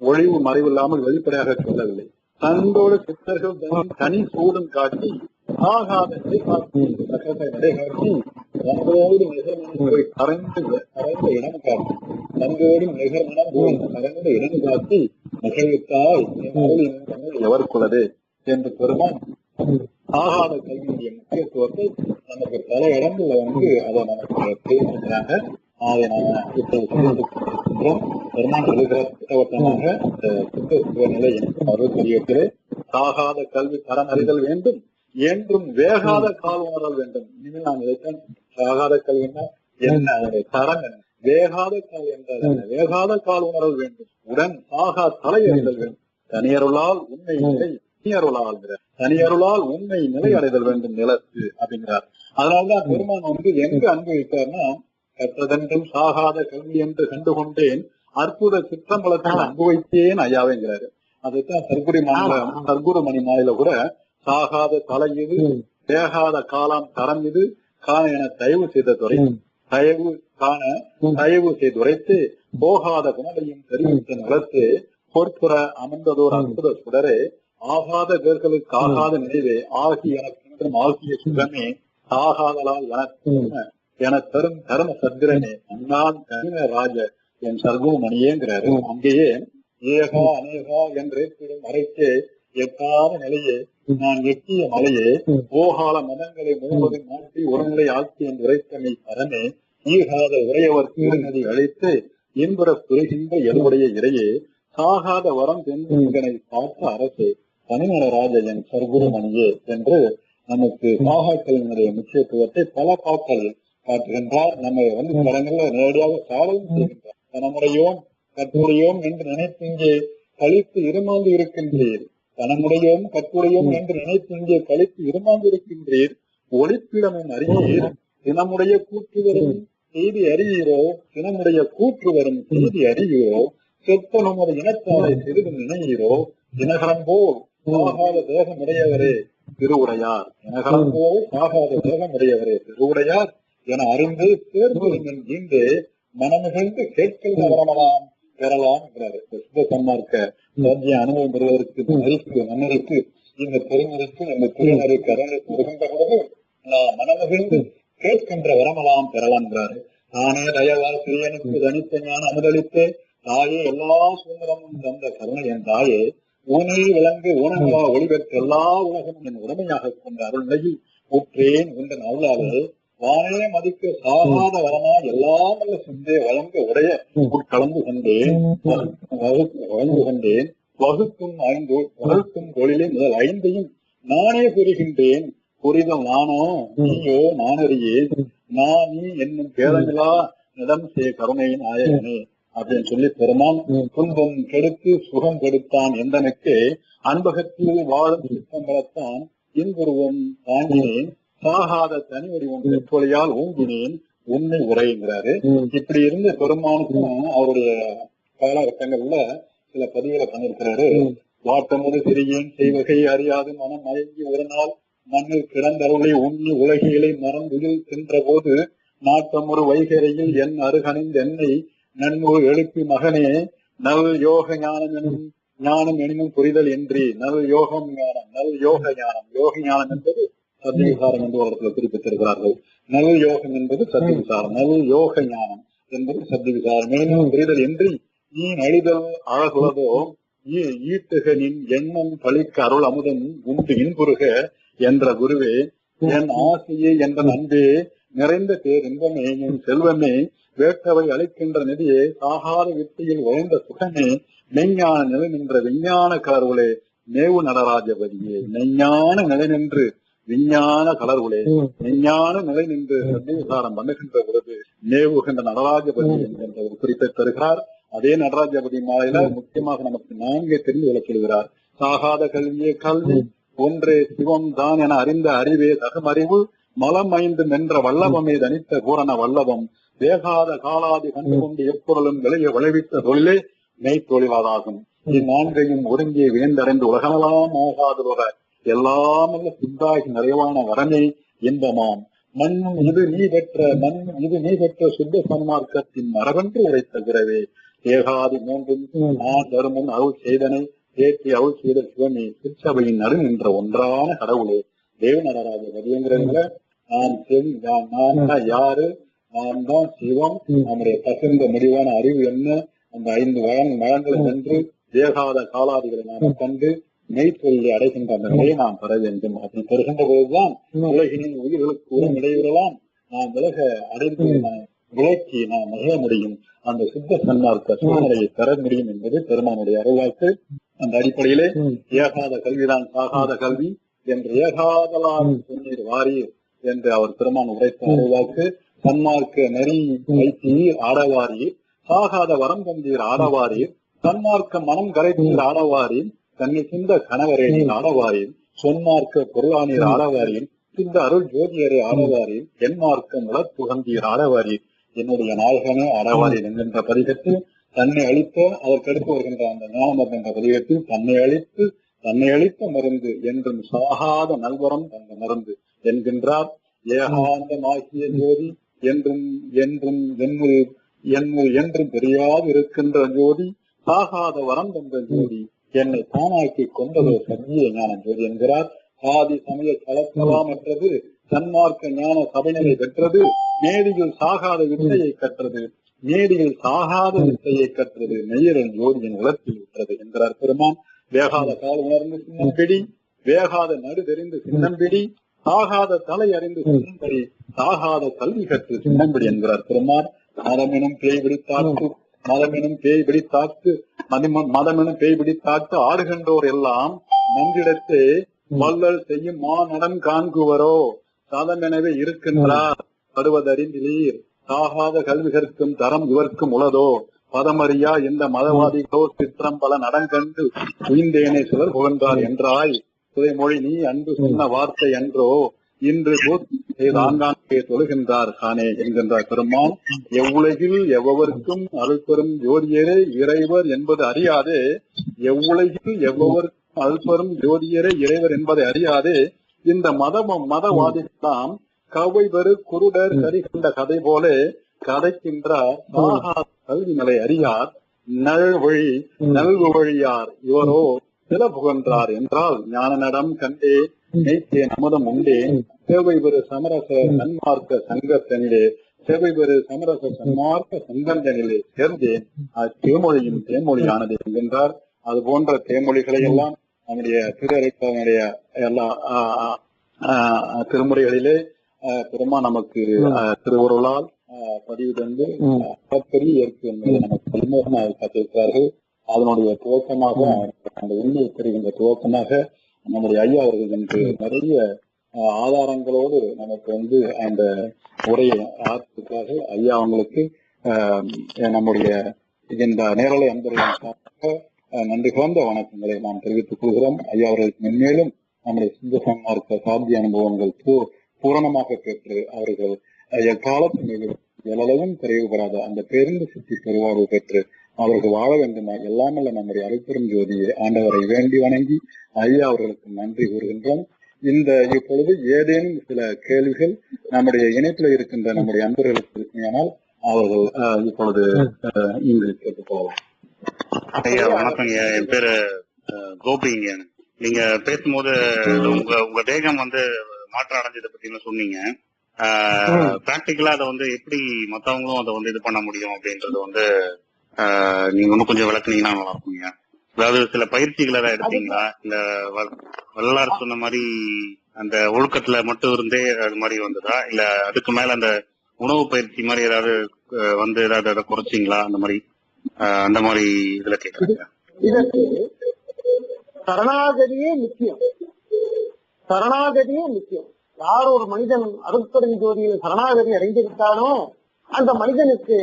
Speaker 3: ஒளிவு மறைவில்லாமல் வெளிப்படையாக சொல்லவில்லை. தந்தோட சித்தர்கள் தனி சூடும் காட்டி ஆகாத காட்டி நடை காட்டி தங்களோடு நிகழ்மனம் போய் கரைந்த இடம் காட்டி தங்களோடு நிகழ்மனம் போய் கரைந்த இடம் காட்டி நிகழ்த்தால் எவருக்குள்ளது என்று பெருமான் ஆகாத கல்வியுடைய முக்கியத்துவத்தை நமக்கு பல இடங்கள்ல அதை நமக்கு தெரிவிக்கிறாங்க. அதை நாம பெருமான் எழுதுகிற திட்டவட்டமாக சுத்த நிலை அருள்பரியத்திலே சாகாத கல்வி தரம் அறிதல் வேண்டும், என்றும் வேகாத கால் உணரல் வேண்டும். இனிமேல் நாம் இதைத்தான் சாகாத கல்வின்னா என்ன, அதனுடைய தரம் என்ன, வேகாத கால் என்றால் வேகாத கால் உணரல் வேண்டும், உடன் சாகா தலை அறிதல் வேண்டும், தனியருளால் உண்மை நிலை தனியருளால் உண்மை நிலை அடைதல் வேண்டும் நிலத்து அப்படிங்கிறார். அதனால்தான் பெருமான் எங்க அனுபவித்தார்னா, கற்றதென்றும் சாகாத கல்வி என்று கண்டுகொண்டேன் அற்புத சிற்றம்பலத்தில் அனுபவித்தேன் ஐயாவேங்கிறாரு. அதைத்தான் சர்க்குரு மணி மாயில கூட சாகாத தலை இது, வேகாத காலம் தரம் இது காண என தயவு செய்துரைத்து போகாத குணலையும் தெரிவித்த நிலத்து பொற்புற அமர்ந்ததோர் அற்புத சுடரே ஆகாத பேர்களுக்கு ஆகாத நினைவே ஆகி எனக்கு மற்றும் ஆகிய சுகமே ஆகாதலால் என தரும் தர்ம சத்திரனே அண்ணான் கனிம ராஜ என் சர்வமணியேங்கிறாரு. அங்கேயே ஏகா அநேகா என்றேற்படும் அறைக்கே எட்டாத நிலையே நான் எட்டிய மலையே போகால மதங்களை முழுவதும் மாற்றி ஒருநிலை ஆட்சி என்று உரைத்தமை பரமே ஈகாத உரையவர் திருநதி அழைத்து இன்புற புரிகின்ற எருவுடைய இறையே சாகாத வரம் தென்கனை பார்த்த அரசே தனிமலராஜன் சர்க்குருமணியே என்று நமக்கு சாகாக்களினுடைய முக்கியத்துவத்தை பல பாக்களில் காட்டுகின்றார். நம்ம படங்கள்ல நேரடியாக சாலையும் செய்கின்றார். தனமுடையோம் கற்புடையோம் என்று நினைத்து இங்கே கழித்து இருமாந்து இருக்கின்றீர். தனமுடையோம் கற்புடையோம் என்று நினைத்து இங்கே கழித்து இருமாந்து இருக்கின்றீர். ஒளிப்பிடமும் அறியீர். தினமுடைய கூற்று வரும் செய்தி அறியீரோ. தினமுடைய கூற்று வரும் செய்தி அறியீரோ. செத்த நமது இனத்தாரை சிறிது நினையீரோ. தினகரம்போ சாகாத தேகமுடையவரே திருவுடையார். தினகரம்போ சாகாத தேகமுடையவரே திருவுடையார் என அறிந்து தேர்ந்தெழுங்கள் ஈண்டே மனமிகழ்ந்து கேட்கல் வரலாம் பெறலாம் என்கிறாரு. சுத்த சன்மார்க்க சாத்திய அனுபவம் பெறுவதற்கு மன்னருக்கு இந்த பெருமருக்கு இந்த திருநருக்கு அரணுக்கு இருக்கின்ற பொழுது நான் மனமிகழ்ந்து கேட்கின்ற வரமலாம் பெறலாம் என்கிறாரு. நானே தயவால் சிறியனுக்கு தனித்த ஞான அமுதளித்தே தாயே எல்லா சுதந்திரமும் தந்த கருணை என் தாயே ஊனில் விளங்கு ஊனங்களா ஒளிபெற்ற எல்லா உலகமும் என் உடமையாக கொண்ட அருள்நிலையில் உற்றேன் உங்கள் அருளாலே வானே மதிக்க சாகாத வரமா எல்லாம் நல்ல சிந்தே வழங்க உடைய உட்கலந்து கொண்டேன் வகுக்கும் தொழிலே முதல் 5ஐயும் நானே புரிகின்றேன். புரிதல் நானோ நீயோ நானறியேன். நான் நீ என்னும் பேரங்களா நிலம் கருணையின் ஆயகனே அப்படின்னு சொல்லி பெருமான் துன்பம் கெடுத்து சுகம் கெடுத்தான் எந்தனுக்கு அன்பகத்தில் வாழும் சித்தம்பலத்தான் இன்புருவம் தாங்கினேன் சாகாத தனி வடிவம் பெற்றொழியால் ஊங்கினேன் உண்மை உரைங்கிறாரு. இப்படி இருந்த பெருமானுக்கும் அவருடைய காலகட்டங்கள்ல சில பதிவுகளை பண்ணிருக்கிறாரு. வாட்டமுது சிறியேன் செய்வகை அறியாது மனம் மயங்கி ஒரு நாள் மண்ணில் கிடந்தருளை உண்ணி உலகிகளை மறந்துயில் சென்ற போது நாட்டமுறு வைகரையில் என் அருகணிந்த என்னை நன்முறு எழுப்பி மகனே நல் யோக ஞானம் எனும் புரிதல் என்றி நல் யோகம் ஞானம் நல் யோக ஞானம் யோக ஞானம் என்பது சத்தியவிசாரம் என்று ஒரு இடத்துல குறிப்பிட்டிருக்கிறார்கள். நல் யோகம் என்பது சத்தியவிசாரம், நல் யோக ஞானம் என்பது சத்தியவிசாரம் மேலும் புரிதல் என்று நீ அழிதல் அழகுலதோ ஈட்டுகனின் எண்ணம் பழிக்க அருள் அமுதம் உண்டு இன்புருக என்ற குருவே என் ஆசையே என்ற அன்பே நிறைந்த பேர் இன்பமே என் செல்வமே வேட்டவை அளிக்கின்ற நிதியே சாகாத வித்தையில் உழைந்த சுகமே மெய்ஞான நிலை நின்ற விஞ்ஞான கலர்வுளே மேவு நடராஜபதியே மெய்ஞான நிலை நின்று விஞ்ஞான கலர்வுளே மெய்ஞான நிலை நின்று சத்தியவிசாரம் பண்ணுகின்ற பொழுது மேவுகின்ற நடராஜபதி என்கின்ற ஒரு குறிப்பை தருகிறார். அதே நடராஜபதி மாலையில முக்கியமாக நமக்கு 4 தெரிந்து விளக்க சொல்கிறார். சாகாத கல்வியே கல்வி ஒன்றே சிவம் தான் என அறிந்த அறிவே தகமறிவு மலம் 5 மென்ற வல்லபமே தனித்த பூரண வல்லபம் வேகாத காலாதி கண்டுகொண்டு எப்பொருளும் விளைய விளைவித்த தொழிலே மெய்த்தொழிலாதாகும். இந்நான்கையும் ஒருங்கே வேந்தடைந்து உலகமெல்லாம் ஆகாதுவர எல்லாம் சிந்தாகி நிறைவான வரமே இன்பமாம் மண்ணும் இது நீ பெற்ற சுத்த சன்மார்க்கத்தின் மரபென்று உரைத்த பிறவே ஏகாதி 3ம் நான் தருமுன் அருள் செய்தனை ஏற்றி அருள் செய்த சிவமே திருச்சபையின் நடு நின்ற ஒன்றான கடவுளே தேவ நடராஜ பதியங்கிறதுல நான் யாரு நான் தான் சிவம் நம்முடைய பகிர்ந்த முடிவான அறிவு என்ன அந்த 5 வளங்களை சென்று வேகாத காலாதிகளை நாம் கண்டு மெய்த்தொழிலை அடைகின்ற அந்த நிலையை நாம் பெற வேண்டும். அப்படி பெறுகின்ற போதுதான் உலகினின் உயிர்களுக்கு உரம் இடைவிடலாம் நாம் விலக அடைந்து விளக்கி நாம் மகிழ முடியும். அந்த சுத்த சன்மார்க்க சூழ்நிலையை பெற முடியும் என்பது பெருமானுடைய அருள்வாக்கு. அந்த அடிப்படையிலே ஏகாத கல்விதான் சாகாத கல்வி என்று ஏகாதலால் சொன்னீர் வாரீர் என்று அவர் பெருமான் உரைத்த அருள்வாக்கு. சன்மார்க்க நெறி வைத்தீர் ஆடவாரீர் சாகாத வரம் தந்தீர் ஆடவாரீர் சன்மார்க்க மனம் கரைத்தீர் ஆடவாரீர் தன்னை சிந்த கணவரேனின் ஆடவாரீர் சொன்மார்க்க பொருளானீர் ஆடவாரீர் சிந்த அருள் ஜோதியரே ஆடவாரீர் என்மார்க்க முளத் புகந்தீர் ஆடவாரீர் என்னுடைய நாயகனே ஆடவாரீர் என்கின்ற பதிகத்தில் தன்னை அளித்த அதற்கடுத்து வருகின்ற அந்த ஞானம் என்ற பதிகத்தில் தன்னை அளித்த மருந்து என்றும் சாகாத நல்வரம் தந்த மருந்து என்கின்றார். ஏகாந்தமாகிய ஜோதி என்றும் என்றும் என்றும் தெரியாது இருக்கின்ற ஜோதி சாகாத வரம் தந்த ஜோதி என்னை தானாக்கி கொண்டதோ சத்திய ஞான ஜோதி என்கிறார். சாதி சமய கலக்கலாமற்றது, சன்மார்க்க ஞான சபையினரை பெற்றது, மேடியில் சாகாத வித்தையை கற்றது, மேடியில் சாகாத வித்தையை கற்றது, மெய்யரன் ஜோதியின் உலத்தில் விட்டது என்கிறார் பெருமான். வேகாத கால் உணர்ந்து சின்னம்பிடி, வேகாத நடு தெரிந்து சின்னம்பிடி, சாகாத தலை அறிந்து சின்னம்படி, சாகாத கல்வி கற்று சின்னம்பிடி என்கிறார் பெருமான். மதமெனும் பேய் பிடித்தாக்கு, மதமெனும் பேய் பிடித்தாக்கு, மதமெனும் பேய் பிடித்தாக்கு ஆடுகின்றோர் எல்லாம் நன்றிடத்தே வள்ளல் செய்யும் மாநடன் காண்குவரோ, சதமெனவே இருக்கின்றார் படுவதறிந்தீர், சாகாத கல்வி கற்கும் தரம் இவர்க்கும் உளதோ, பதமறியா இந்த மதவாதிகளோ சித்திரம் பல நடங்கண்டு உயிர்ந்தேனே சிலர் புகழ்ந்தார் என்றாய், புதைமொழி நீ அன்பு சொன்ன வார்த்தை என்றோ, இன்று ஆங்காங்கே தொழுகின்றார் காணே என்கின்றார் பெருமான். எவ்வுலகில் எவ்வவர்க்கும் அருள்பெரும் ஜோதியரே இறைவர் என்பது அறியாதே, எவ்வுலகில் எவ்வவர்க்கும் அருள்பெரும் ஜோதியரே இறைவர் என்பதை அறியாதே, இந்த மதவாதிகளாம் கவை பெரு குருடர் கரி கண்ட கதை போல கதைக்கின்றார், கல்வி நிலை அறியார் நல்கு வழியார் இவரோ சில புகன்றார் என்றால், ஞான நடம் கண்டே நெய்த்தே நமதம் உண்டே, சேவை பெரு சமரச சன்மார்க்க சங்கத்தனிலே, சேவை பெரு சமரச சன்மார்க்க சங்கந்தனிலே சேர்ந்தேன், தேமொழியும் தேமொழியானது என்கின்றார். அது போன்ற தேமொழிகளை எல்லாம் நம்முடைய திருஅரைப்பாவுடைய எல்லா திருமுறைகளிலே பெருமான் நமக்கு திருவுருளால் பதிவு தந்து பெரிய இயற்கை என்பதை நமக்கு பல்முகமாக காத்திருக்கிறார்கள். அதனுடைய துவக்கமாக, அந்த உண்மையை பெறுகின்ற துவக்கமாக நம்முடைய ஐயா அவர்கள் என்று நிறைய ஆதாரங்களோடு நமக்கு அந்த உரையை ஆற்றிருக்கிறார்கள். ஐயா அவங்களுக்கு நம்முடைய இந்த நேரலை அன்பர்களுக்காக நன்றி கலந்த வணக்கங்களை நாம் தெரிவித்துக் கொள்கிறோம். ஐயா அவர்களுக்கு மென்மேலும் நம்முடைய சித்த சன்மார்க்க சாத்திய அனுபவங்கள் பூரணமாக பெற்று அவர்கள் எக்காலத்து எல்லளவும் குறைவுபடாத அந்த பேருந்து சித்தி பெருவாழ்வு பெற்று அவர்கள் வாழ வேண்டுமா எல்லாமல்ல நம்முடைய அருட்பெரும் ஜோதியை ஆண்டவரை வேண்டி வணங்கி ஐயா அவர்களுக்கு நன்றி கூறுகின்றோம். இப்பொழுது ஏதேனும் சில கேள்விகள் நம்முடைய இணைப்பில் இருக்கின்ற நம்முடைய அன்பர்களுக்கு இருக்குமானால் அவர்கள் இப்பொழுது இங்கு கேட்டுக்கொள்ளலாம்.
Speaker 4: ஐயா வணக்கம். என் பேரு கோபிங்க. நீங்க பேசும்போது உங்க தேகம் மாற்றம் அடைஞ்சதை பத்தி சொன்னீங்க. பிராக்டிக்கலா அதை எப்படி மத்தவங்களும் அதை இது பண்ண முடியும் அப்படின்றது நீங்க இன்னும் கொஞ்சம் விளக்குனீங்கன்னா நல்லா இருக்குங்க. அதாவது சில பயிற்சிகள் ஏதாவது எடுத்தீங்களா, இல்ல வள்ளலார் சொன்ன மாதிரி அந்த ஒழுக்கத்துல மட்டும் இருந்தே அது மாதிரி வந்ததா, இல்ல அதுக்கு மேல அந்த உணவு பயிற்சி மாதிரி ஏதாவது ஏதாவது அதை குறைச்சிங்களா? அந்த மாதிரி இதுல கேட்கறீங்க.
Speaker 1: இதற்கு சரணாகதியே முக்கியம். சரணாகதியே முக்கியம். யார் ஒரு மனிதன் அருட்பெருஞ்சோதியில் சரணாகதி அடைந்துவிட்டானோ அந்த மனிதனுக்கு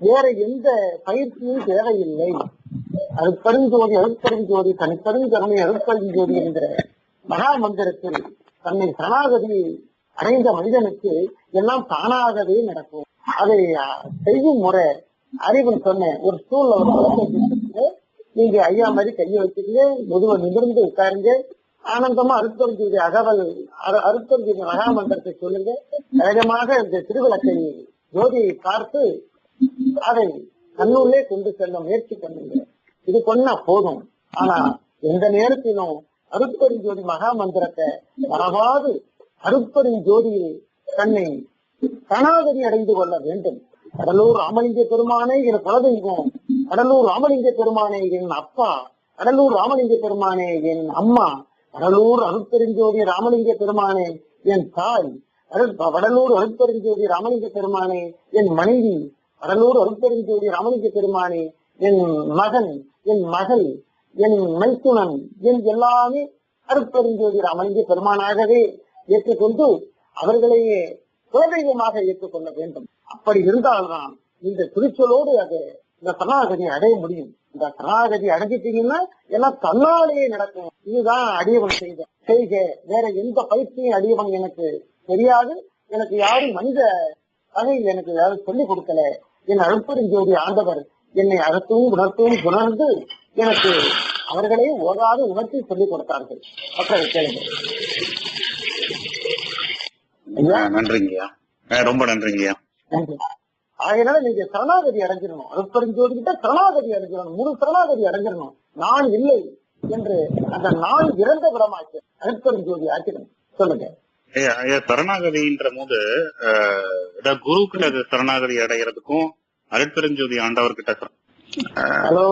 Speaker 1: வேற எந்த பயிற்சியும் தேவையில்லை. அருட்பெருஞ்சோதி தனிப்பெருங்கருணை அருட்பெருஞ்சோதி என்கிற மகா மந்திரத்தில் தன்னை சரணாகதி அடைந்த மனிதனுக்கு எல்லாம் தானாகவே நடக்கும். அதை செய்யும் முறை அறிவன் சொன்ன ஒரு ஸ்டூல்ல நீங்க ஐயா மாதிரி கையை வச்சுட்டு முதுவை நிமிர்ந்து உட்காருங்க, ஆனந்தமா அருட்பெருஞ்சோதி அருட்பெருஞ்சோதி மகா மந்திரத்தை சொல்லுங்க. வேகமாக இந்த திருவிளக்கை ஜோதியை பார்த்து அதை தன்னுள்ளே கொண்டு செல்ல முயற்சி பண்ணுங்க. இது பண்ணா போதும். ஆனா எந்த நேரத்திலும் அருட்பெருஞ்சோதி மகா மந்திரத்தை மறவாது அருட்பெருஞ்சோதியில் தன்னை சரணாகதி அடைந்து கொள்ள வேண்டும். கடலூர் ராமலிங்க பெருமானே என் குலதெய்வம், கடலூர் ராமலிங்க பெருமானே என் அப்பா, கடலூர் ராமலிங்க பெருமானே என் அம்மா, கடலூர் அருட்பெருஞ்சோதி ராமலிங்க பெருமானே என் தாய், வடலூர் அருட்பெருஞ்சோதி ராமலிங்க பெருமானே என் மனைவி, கடலூர் அருட்பெருஞ்சோதி ராமலிங்க பெருமானே என் மகன், என் மகள், என் மைத்துனன், என் எல்லாமே அருட்பெருஞ்சோதி ராமலிங்க பெருமானாகவே ஏற்றுக்கொண்டு அவர்களையே குலதெய்வமாக ஏற்றுக்கொள்ள வேண்டும். அப்படி இருந்தால்தான் இந்த குறிச்சலோடு இந்த சரணாகதி அடைய முடியும். இந்த சரணாகதி அடைஞ்சிட்டீங்கன்னா எல்லாம் தன்னாலேயே நடக்கும். இதுதான் அடியவன் செய்க. வேற எந்த பயிற்சியும் அடியவன் எனக்கு தெரியாது. எனக்கு யாரும் மனித வகையில் எனக்கு யாரும் சொல்லிக் கொடுக்கல. என் அருட்பெருஞ்சோதி ஆண்டவர் என்னை அகத்தும் உணர்த்தும் உணர்ந்து எனக்கு அவர்களே ஓதாது உணர்த்தி சொல்லிக் கொடுத்தார்கள். அப்படி கேளுங்க.
Speaker 4: நன்றிங்கய்யா, ரொம்ப நன்றிங்கய்யா.
Speaker 1: அதனால நீங்க சரணாகதி அடைஞ்சிடணும். அருட்பெருஞ்சோதி கிட்ட சரணாகதி அடைஞ்சிடணும். முழு சரணாகதி அடைஞ்சிடணும். நான் இல்லை, என்று அந்த நாள் இறந்த விடமாச்சு அருட்பெருஞ்சோதி ஆக்கிடும். சொல்லுங்க.
Speaker 4: சரணாகதின்ற போது குரு கிட்ட சரணாகதி அடைகிறதுக்கும் அருட்பெருஞ்சோதி ஆண்டவர்கிட்ட
Speaker 1: ஹலோ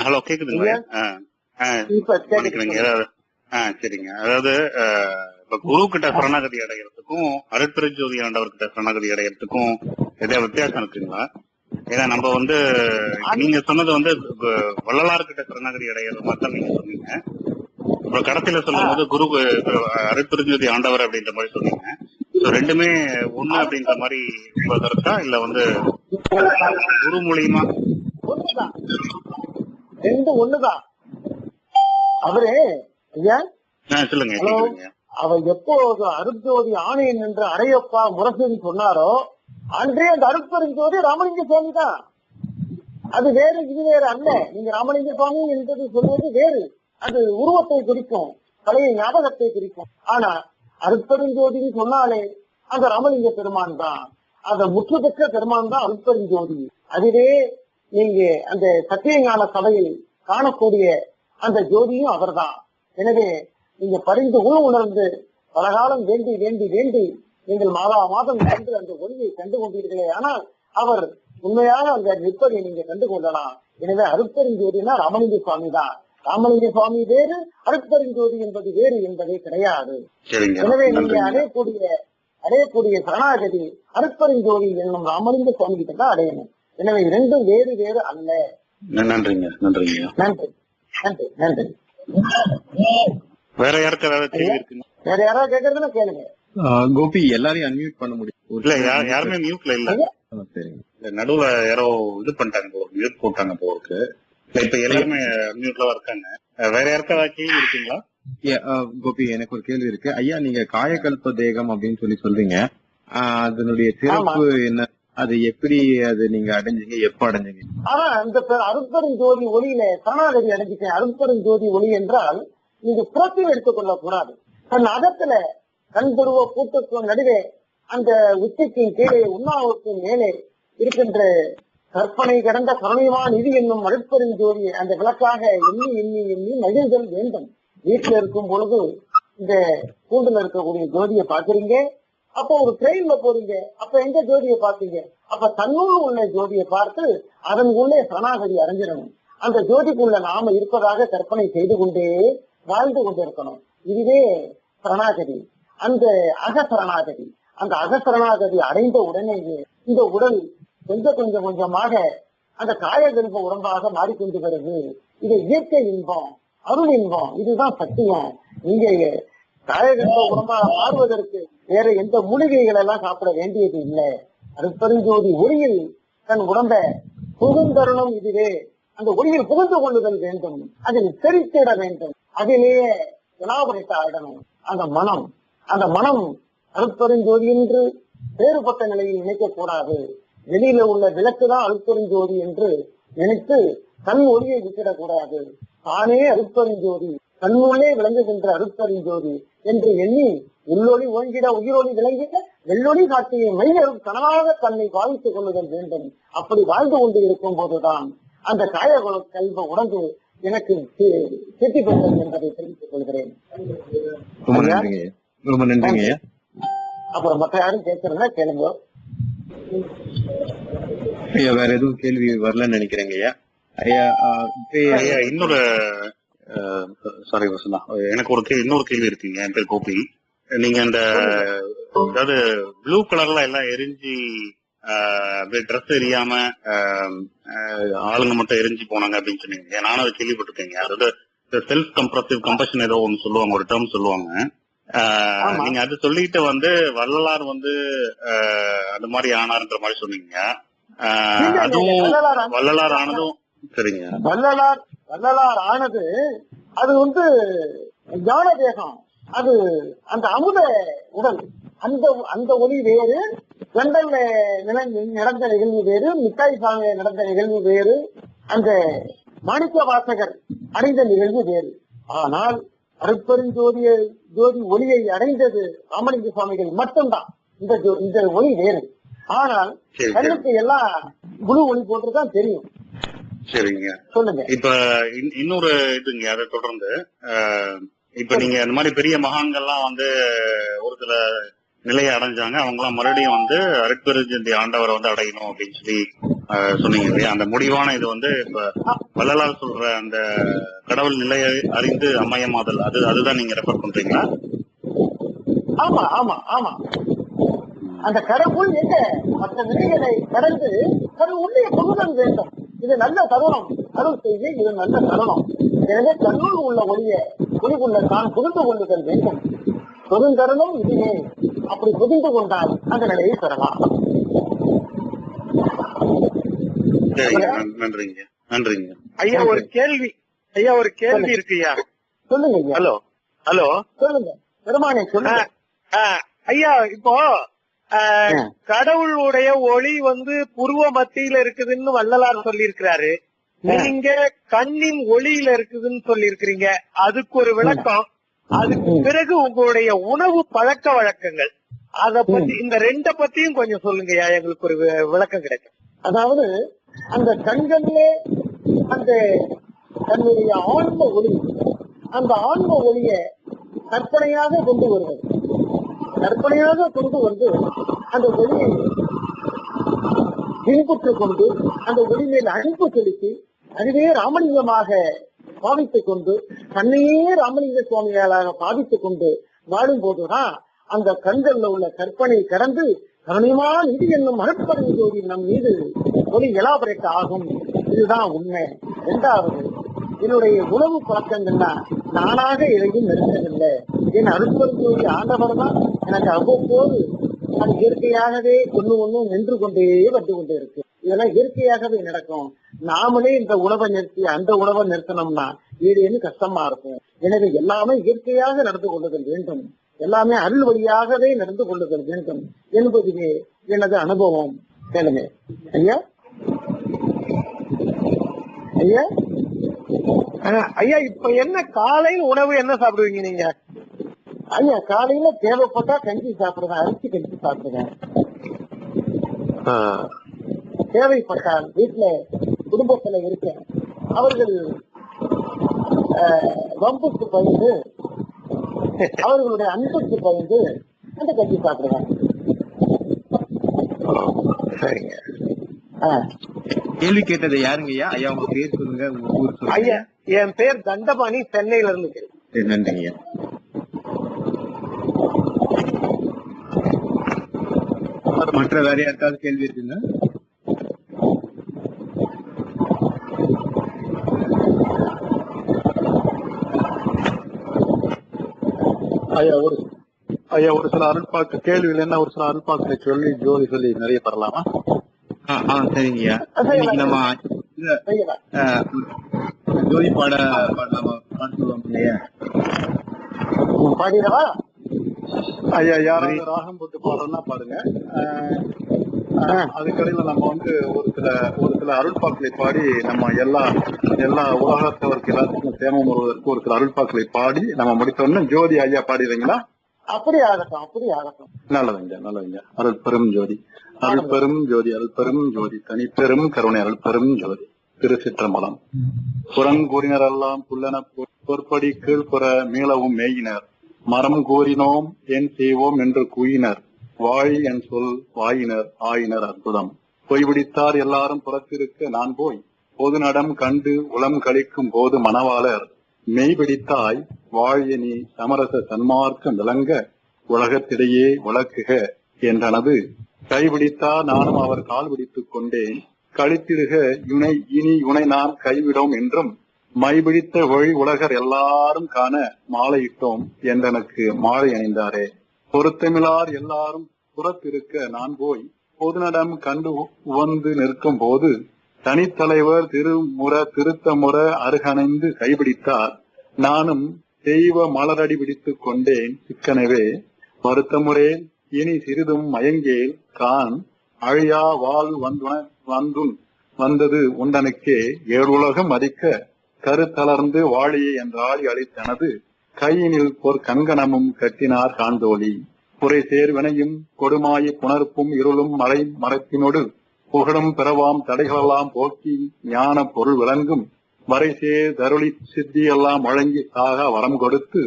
Speaker 4: ஹலோ கேக்குதுங்களா? சரிங்க. அதாவது இப்ப குரு கிட்ட சரணாகதி அடைகிறதுக்கும் அருட்பெருஞ்சோதி ஆண்டவர்கிட்ட சரணாகதி அடைகிறதுக்கும் எதாவது வித்தியாசம் இருக்குங்களா? ஏன்னா நம்ம வந்து நீங்க சொன்னது வந்து வள்ளலார் கிட்ட சரணாகதி அடைகிற மாதிரி தான் நீங்க சொன்னீங்க. இப்ப கடைசியில சொல்லும் போது குரு அருட்பெருஞ்சோதி ஆண்டவர் அப்படின்ற மாதிரி சொன்னீங்க. ரெண்டுமே ஒண்ணு அப்படின்ற மாதிரி உங்க கருத்தா இல்ல வந்து குரு மூலியமா?
Speaker 1: ஒண்ணுதான், ரெண்டு ஒண்ணுதான். அவரு ஐயா
Speaker 4: சொல்லுங்க.
Speaker 1: அவர் எப்போது அருட்ஜோதி ஆணையன் என்று அரையப்பா முரசொலி சொன்னாரோ அன்றே அந்த அருட்பெருஞ்சோதி ராமலிங்க சுவாமி தான். அது வேறு, இது வேறு அல்ல. நீங்க ராமலிங்க சுவாமி என்பது சொல்வது வேறு, அது உருவத்தை குறிக்கும், பழைய ஞாபகத்தை குறிக்கும். ஆனா அருட்பெருஞ்சோதின்னு சொன்னாலே அந்த ராமலிங்க பெருமான் தான், அந்த முற்று பெற்ற பெருமான் தான் அருட்பெருஞ்சோதி. அதுவே நீங்க அந்த சத்தியஞான சபையில் காணக்கூடிய அந்த ஜோதியும் அவர்தான். எனவே நீங்க பரிந்து உணர்ந்து பலகாலம் வேண்டி வேண்டி வேண்டி நீங்கள் மாதா மாதம் கண்டு அந்த ஒளியை கண்டு கொண்டீர்களே, ஆனால் அவர் உண்மையாக அந்த நிற்பதை நீங்க கண்டு கொள்ளலாம். எனவே அருட்பெருஞ்சோதினா ராமலிங்க சுவாமி தான். ராமலிங்க சுவாமி வேறு, அருட்பெருஞ்சோதி என்பது வேறு என்பதே கிடையாது. எனவே நீங்க அடையக்கூடிய சரணாகதி அருட்பெருஞ்சோதி என்னும் ராமலிங்க சுவாமி கிட்ட தான் அடையணும். எனவே இரண்டும் வேறு வேறு அல்ல.
Speaker 4: நன்றிங்க. நன்றி
Speaker 1: நன்றி நன்றி நன்றி.
Speaker 4: வேற யாருக்காவது கேள்வி இருக்குங்க?
Speaker 1: வேற யாராவது கேட்கறதுன்னா கேளுங்க.
Speaker 2: கோபி, எல்லாரையும் அன்மியூட் பண்ண முடியும்?
Speaker 4: இல்ல, யாருமே மியூட்ல இல்ல. சரிங்க. நடுவுல யாரோ இது பண்ணிட்டாங்க, மியூட் போட்டாங்க போருக்கு. இப்ப எல்லாருமே மியூட்ல இருக்காங்க. வேற யாருக்காவது கேள்வி இருக்குங்களா?
Speaker 2: கோபி, எனக்கு ஒரு கேள்வி இருக்கு. ஐயா, நீங்க காயகல்ப தேகம் அப்படின்னு சொல்றீங்க, அதனுடைய சிறப்பு என்ன? அது எப்படி அது நீங்க அடைஞ்சீங்க, எப்ப அடைஞ்சீங்க?
Speaker 1: ஆனா இந்த அருட்பெருஞ்சோதி ஒளியில சரணாகதி அடைஞ்சிட்டேன். அருட்பெருஞ்சோதி ஒளி என்றால் நீங்க புறத்தில் எடுத்துக்கொள்ள கூடாது. தன் அகத்துல கண் துருவ கூட்டுக்கும் நடுவே அந்த உச்சிக்கும் கீழே உண்ணாவுக்கும் மேலே இருக்கின்ற கற்பனை கடந்த கருணைவான் இது என்னும் அருட்பெருஞ்சோதி அந்த விளக்காக எண்ணி எண்ணி எண்ணி மகிழ்தல் வேண்டும். வீட்டுல இருக்கும் பொழுது இந்த கூண்டுல இருக்கக்கூடிய ஜோதியை பாக்குறீங்க, அப்போ ஒரு ட்ரெயின்ல போறீங்க, அப்ப எங்க ஜோதியை பார்த்தீங்க? அப்ப தன்னுள் உள்ள ஜோதியை பார்த்து அதன் உள்ளே சரணாகதி அடைஞ்சிடணும். அந்த ஜோதிக்குள்ள நாம இருப்பதாக கற்பனை செய்து கொண்டே வாழ்ந்து கொண்டிருக்கணும். இதுவே சரணாகதி, அந்த அகசரணாகதி. அந்த அகசரணாகதி அடைந்த உடனேயே இந்த உடல் கொஞ்சம் கொஞ்சமாக அந்த காயகல்ப உடம்பாக மாறிக்கொண்டு வருது. இது இயற்கை இன்பம், அருள் இன்பம், இதுதான் சத்தியம். நீங்க காயகல்ப உடம்பாக மாறுவதற்கு வேற எந்த மூலிகைகள் எல்லாம் சாப்பிட வேண்டியது இல்லை. அருட்பெருஞ்சோதி ஒளியில் தன் உடம்ப புகுந்தருணம் இதுவே. அந்த ஒளியில் புகுந்து கொள்ளுதல் வேண்டும், அதில் தெரித்திட வேண்டும், அதிலேயே வினாபுரத்தை ஆடணும். அந்த மனம் அருட்பெருஞ்சோதி என்று வேறுபட்ட நிலையில் நினைக்க கூடாது. வெளியில உள்ள விளக்குதான் அருட்பெருஞ்சோதி என்று நினைத்து தன் ஒளியை விட்டுடக்கூடாது. தானே அருட்பெருஞ்சோதி, தன்னுள்ளே விளங்குகின்ற அருட்பெருஞ்சோதி என்று எண்ணி உள்ளொளி ஓங்கிட உயிரொளி விளங்கிட வெள்ளொளி காட்டிய மையரும் கனவாக தன்னை பாவித்துக் கொள்ளுதல் வேண்டும். அப்படி வாழ்ந்து கொண்டு இருக்கும் போதுதான் அந்த கல்வ உடம்பு எனக்கு செட்டி பெற்றது என்பதை தெரிவித்துக் கொள்கிறேன்.
Speaker 2: ரொம்ப நன்றிங்க.
Speaker 1: அப்புறம் மற்ற யாரும் கேட்கறதா கேளுங்க.
Speaker 2: ஐயா, வேற எதுவும் கேள்வி வரலன்னு நினைக்கிறேங்க. ஐயா,
Speaker 4: ஐயா இன்னொரு சாரி வசந்தா, எனக்கு இன்னொரு கேள்வி இருக்குங்க. என் பேர் கோபி. நீங்க அந்த அதாவது ப்ளூ கலர்ல எல்லாம் எரிஞ்சு ட்ரெஸ் எரியாம ஆளுங்க மட்டும் எரிஞ்சு போனாங்க அப்படின்னு சொன்னீங்க. நானும் அதை கேள்விப்பட்டிருக்கேங்க. அதாவது செல்ஃப் கம்ப்ரசிவ் கம்பஷன் ஏதோ ஒன்று சொல்லுவாங்க, ஒரு டேர்ம் சொல்லுவாங்க. நீங்க அது சொல்லிட்டு வள்ளலார் அது மாதிரி ஆனார்ன்ற மாதிரி சொன்னீங்க. அதுவும் வள்ளலார் ஆனதும் சரிங்க.
Speaker 1: வள்ளலார் ஆனது அது ஞான தேகம், அது அந்த அமுத உடல். அந்த ஒளி வேறு, லண்டன்ல நடந்த நிகழ்வு வேறு, மிட்டாய் சாமி நடந்த நிகழ்வு வேறு, அந்த மாணிக்க வாசகர் அடைந்த நிகழ்வு வேறு. ஆனால் அருட்பெருஞ்சோதி ஒளியை அடைந்தது ராமலிங்க சுவாமிகள் மட்டும்தான். இந்த ஒளி வேறு. ஆனால் கண்ணுக்கு எல்லாம் குழு ஒளி போட்டுதான் தெரியும்.
Speaker 4: சரிங்க.
Speaker 1: சொல்லுங்க.
Speaker 4: இப்ப இன்னொரு இதுங்க, அதை தொடர்ந்து இப்ப நீங்க இந்த மாதிரி பெரிய மகான்கள்லாம் வந்து ஒரு சில நிலையை அடைஞ்சாங்க, அவங்க எல்லாம் மறுபடியும் வந்து அருட்பெருஞ்சோதி ஆண்டவரை வந்து அடையணும் அப்படின்னு சொல்லி சொன்னீங்க இல்லையா? அந்த முடிவான இது வந்து இப்ப வள்ளலார் சொல்ற அந்த கடவுள் நிலையை அறிந்து அமயமாதல், அதுதான் நீங்க ரெஃபர் பண்றீங்களா?
Speaker 1: ஆமா ஆமா ஆமா. அந்த கடவுள் எங்க மற்ற நிலைகளை கடந்து அது உள்ளே புகுதல் வேண்டும். இது நல்ல தருணம், அருள் செய்தி, இது நல்ல தருணம். எனவே தன்னுள் உள்ள ஒளிக்குள்ள தான் புரிந்து கொள்ளுதல் வேண்டும். பொதுந்தருணம் இதுவே. அப்படி புரிந்து கொண்டால் அந்த நிலையை பெறலாம்.
Speaker 4: நன்றிங்க, நன்றிங்க
Speaker 5: ஐயா. ஒரு கேள்வி இருக்குய்யா.
Speaker 1: சொல்லுங்க.
Speaker 5: ஹலோ ஹலோ,
Speaker 1: சொல்லுங்க பெருமானே, சொல்லுங்க
Speaker 5: ஐயா. இப்போ கடவுளுடைய ஒளி வந்து புருவ மத்தியில இருக்குதுன்னு வள்ளலார் சொல்லி இருக்கிறாரு. நீங்க கண்ணின் ஒளியில இருக்குதுன்னு சொல்லி இருக்கிறீங்க. அதுக்கு ஒரு விளக்கம். அதுக்கு பிறகு உங்களுடைய உணவு பழக்க வழக்கங்கள், அத பத்தி, இந்த ரெண்ட பத்தியும் கொஞ்சம் சொல்லுங்கய்யா, எங்களுக்கு ஒரு விளக்கம் கிடைக்கும்.
Speaker 1: அதாவது அந்த கண்களிலே அந்த தன்னுடைய ஆன்ம ஒளி, அந்த ஆன்ம ஒளிய கற்பனையாக கொண்டு வருவது, கற்பனையாக கொண்டு வந்து அந்த ஒளியை பின்பற்றுக் கொண்டு அந்த ஒளி மேல் அன்பு செலுத்தி அதுவே ராமலிங்கமாக பாவித்துக் கொண்டு தன்னையே ராமலிங்க சுவாமிகளாக பாவித்துக் கொண்டு வாழும் போதுதான் அந்த கண்கள்ல உள்ள கற்பனை கடந்து கருணையான இது என்னும் அருட்பெரும் ஜோதி நம் மீது ஒளி எலாபரேட் ஆகும். இதுதான் உண்மை. இரண்டாவது, என்னுடைய உணவு பழக்கங்கள்னா நானாக எதையும் நிறுத்தவில்லை. என் அருட்பெரும் ஜோதி ஆண்டவர் தான் எனக்கு அவ்வப்போது அது இயற்கையாகவே ஒண்ணும் நின்று கொண்டே வந்து கொண்டே இருக்கு. இதெல்லாம் இயற்கையாகவே நடக்கும். நாமளே இந்த உணவை நிறுத்தி அந்த உணவை நிறுத்தணும்னா ஏதேனும் கஷ்டமா இருக்கும். எனவே எல்லாமே இயற்கையாக நடந்து கொள்ளுதல் வேண்டும், எல்லாமே அருள் வழியாகவே நடந்து கொள்ளுதல் வேண்டும் என்பதுவே எனது அனுபவம். கேளுங்க ஐயா. ஐயா
Speaker 5: ஐயா, இப்ப என்ன காலையில் உணவு என்ன சாப்பிடுவீங்க நீங்க?
Speaker 1: ஐயா காலையில தேவைப்பட்டா கஞ்சி சாப்பிடுவேன், அரிசி கஞ்சி சாப்பிடுவேன். தேவைப்பட்டால் வீட்டுல குடும்பத்துல இருக்க அவர்கள் வம்புக்கு பயந்து, அவர்களுடைய அன்புக்கு பயந்து அந்த கஞ்சி சாப்பிடுவேன்.
Speaker 5: சரிங்க.
Speaker 2: கேள்வி கேட்டது யாருங்க ஐயா? ஐயா உங்க பேர் சொல்லுங்க, உங்க ஊர் சொல்லுங்க.
Speaker 5: ஐயா, என் பேர் தண்டபாணி, சென்னையில இருந்து.
Speaker 2: நன்றிங்க. மற்ற வேற யாருக்காவது கேள்வி இருக்குங்க?
Speaker 3: ஐயா ஒரு சில அருள்பாக்கு கேள்விகள் என்ன, ஒரு சில அருள்பாக்களை சொல்லி ஜோதி சொல்லி நிறைய பெறலாமா?
Speaker 2: சரிங்கய்யா. இன்னைக்கு நம்ம ஜோதி பாடுவோம் இல்லையா?
Speaker 1: பாடிடவா
Speaker 3: ஐயா? யாராவது ராகம் போட்டு பாடுறோம்னா பாடுங்க. அதுக்கடையில நம்ம வந்து ஒரு சில அருள்பாக்களை பாடி நம்ம எல்லா உலகத்தவருக்கு எல்லாத்துக்கும் சேமம் வருவதற்கு ஒரு சில அருள்பாக்களை பாடி நம்ம முடித்தோம்னா ஜோதி ஐயா பாடிடுறீங்களா?
Speaker 1: அப்படி ஆகட்டும், அப்படி ஆகட்டும்.
Speaker 3: நல்லதுங்க. அருள் பெரும் ஜோதி, அருள் பெரும் ஜோதி, அருள் பெரும் ஜோதி, தனிப்பெரும் கருணை, அருள் பெரும் ஜோதி. திருச்சிற்றம்பலம். புறங்கூறினர் எல்லாம் புல்லன பொற்படி கீழ்ப்புற மீளவும் மேயினர், மரம் கூறினோம் என் செய்வோம் என்று கூயினர், வாழி என் சொல் வாயினர் ஆயினர் அற்புதம். பொய்பிடித்தார் எல்லாரும் புறத்திருக்க நான் போய் பொது நடம் கண்டு உளம் கழிக்கும் போது மணவாளர் மெய்பிடித்தாய் வாழிய நீ சமரச சன்மார்க்கம் விளங்க உலகத்திடையே விளக்குக என்றனது. கைபிடித்தார் நானும் அவர் கால் பிடித்துக் கொண்டேன், கழித்திடுக இனி யுனை நாம் கைவிடோம் என்றும், மைபிடித்த வழி உலகர் எல்லாரும் காண மாலையிட்டோம் என்றனக்கு மாலை அணிந்தாரே. பொருத்தமிழார் எல்லாரும் புறத்திருக்க நான் போய் பொதுநடம் கண்டு உவந்து நிற்கும் போது, தனித்தலைவர் திருத்த முற அருகணைந்து கைபிடித்தார், நானும் தெய்வ மலரடி பிடித்துக் கொண்டேன் சிக்கனவே. வருத்தமுறே இனி சிறிதும் மயங்கேல் கான் அழியா வாழ் வந்தது உண்டனுக்கே, ஏழுலகம் மதிக்க கருத்தளர்ந்து வாழியே என்றாழி அளித்தனது. கையினில் பொற் கங்கணமும் கட்டினார் காந்தோழி, புரை சேர்வினையும் கொடுமாய புணர்ப்பும் இருளும் மறை மரத்தினோடு புகழும் பிறவாம் தடைகளெல்லாம் போக்கி ஞான பொருள் விளங்கும் வரைசே தருளி சித்தி எல்லாம் வழங்கி சாக வரம் கொடுத்து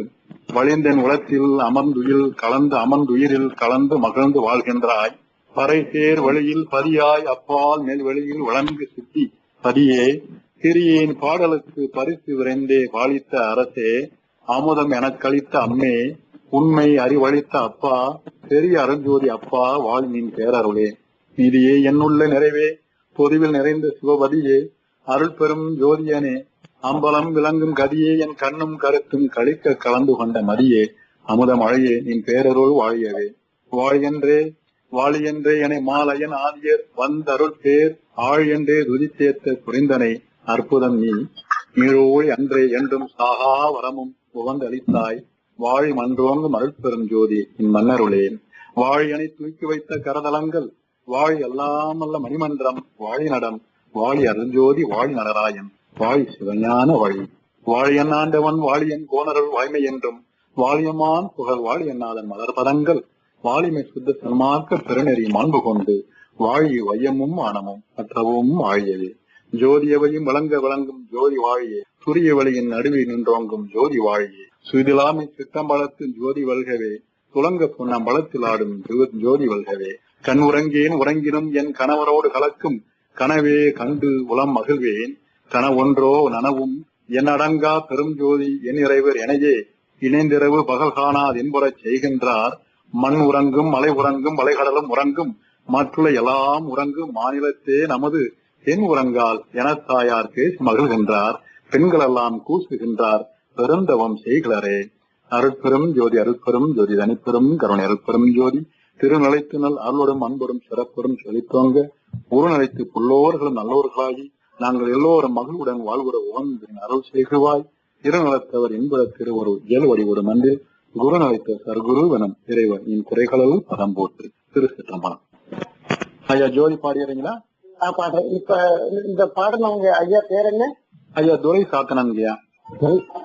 Speaker 3: வழிந்தன் உலத்தில் அமர்ந்துயிரில் கலந்து மகிழ்ந்து வாழ்கின்றாய். பறைசேர் வழியில் பதியாய் அப்பால் மேல் வெளியில் வழங்கு சித்தி பதியே சிறியேன் பாடலுக்கு பரிசு விரைந்தே பாலித்த அரசே அமுதம் எனக்களித்த அம்மே உண்மை அறிவழித்த அப்பா பெரிய அருஞ்சோதி அப்பா வாழ்நின் பேரருளே நீதியே என்னுள்ள நிறைவே பொதுவில் நிறைந்த சிவபதியே அருள் பெரும் ஜோதியனே அம்பலம் விளங்கும் கதியே என் கண்ணும் கருத்தும் கழிக்க கலந்து கொண்ட மதியே அமுத மழையே நின் பேரருள் வாழியவே வாழியன்றே என மாலையன் ஆதியர் வந்தருள் பேர் ஆழியன்றே துதித்தேத்த புரிந்தனை அற்புதம் நீ மீழோழி அன்றே என்றும் சாகா வரமும் உகந்தளித்தாய் வாழி மன்றோங்கும் அருள் பெரும் ஜோதி இன் மன்னருளே வாழியனை தூக்கி வைத்த கரதலங்கள் வாழி எல்லாமல்ல மணிமன்றம் வாழி நடம் வாழி அருஞ்சோதி வாழி நடராயன் வாழி சிவஞான வாழி வாழியன் ஆண்டவன் வாழியன் கோணருள் வாய்மை என்றும் வாழியமான் புகழ் வாழியன்னாதன் மலர்பதங்கள் வாழிமை சுத்த சன்மார்க்க பெருநெறி மாண்பு கொண்டு வாழி வையமும் ஆனமும் மற்றவும் வாழியவே ஜோதியவையும் விளங்கும் ஜோதி வாழியே துரிய வழியின் நடுவே நின்றோங்கும் ஜோதி வாழியே சுதிலாமை சித்தம்பலத்து ஜோதி வல்கவே துலங்க பொன்னம்பலத்தில் ஆடும் ஜோதி வல்கவே கண் உறங்கினும் என் கணவரோடு கலக்கும் கனவே கண்டு உளம் மகிழ்வேன் கனவொன்றோ நனவும் என் அடங்கா பெரும் ஜோதி என் இறைவர் எனையே இணைந்திரவு பகல் காணாது என்புறச் செய்கின்றார். மண் உறங்கும் மலை உறங்கும் மலைகடலும் உறங்கும் மற்றுள்ள எல்லாம் உறங்கும் மாநிலத்தே நமது தென் உறங்கால் எனத்தாயார் பேசி மகிழ்கின்றார். பெண்கள் எல்லாம் கூசுகின்றார் பெருந்தவம் செய்களரே. அருட்பெரும் ஜோதி தனிப்பெரும் கருணை அருட்பெரும் ஜோதி திருநிலைத்துணல் அருளோடும் அன்போடும் சிறப்பெரும் செழித்தோங்க உருநிலைத்து புல்லோர்களும் நல்லோர்களாகி நாங்கள் எல்லோரும் மகளுடன் வாழ்வுற உகந்தின் அருள் செய்குவாய். இருநலத்தவர் இன்புற திருவரு இயல்வடிவோடு மண்டில் குருநிலைத்த சர்க்குருவனம் இறைவன் என் குறைகளவு பதம் போட்டு திருச்சிற்றம்பலம். ஐயா ஜோதி பாடியறீங்களா?
Speaker 1: பாடுறேன். இப்ப இந்த பாடினவங்க ஐயா பேர் என்ன?
Speaker 3: ஐயா துரை சாத்தனங்கய்யா.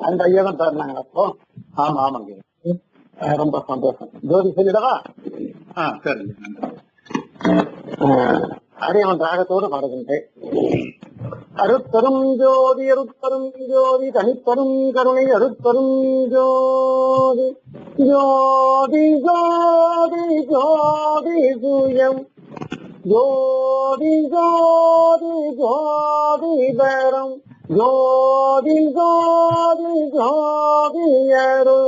Speaker 1: அந்த ஐயா தான் பாடினாங்க. அப்போ
Speaker 3: ஆமாங்க.
Speaker 1: ரொம்ப சந்தோஷம். ஜோதி சொல்லிடவா?
Speaker 3: சரி.
Speaker 1: அரியவன் ராகத்தோடு பாடுகின்றேன். அருட்பெரும் ஜோதி தனிப்பெரும் கருணை அருட்பெரும் ஜோதி ஜோதி ஜோதி ஜோதி சுயம் ஜோதி ஜோதி ஜோதி பரம் ஜோதி ஜோதி ஜோதி அரு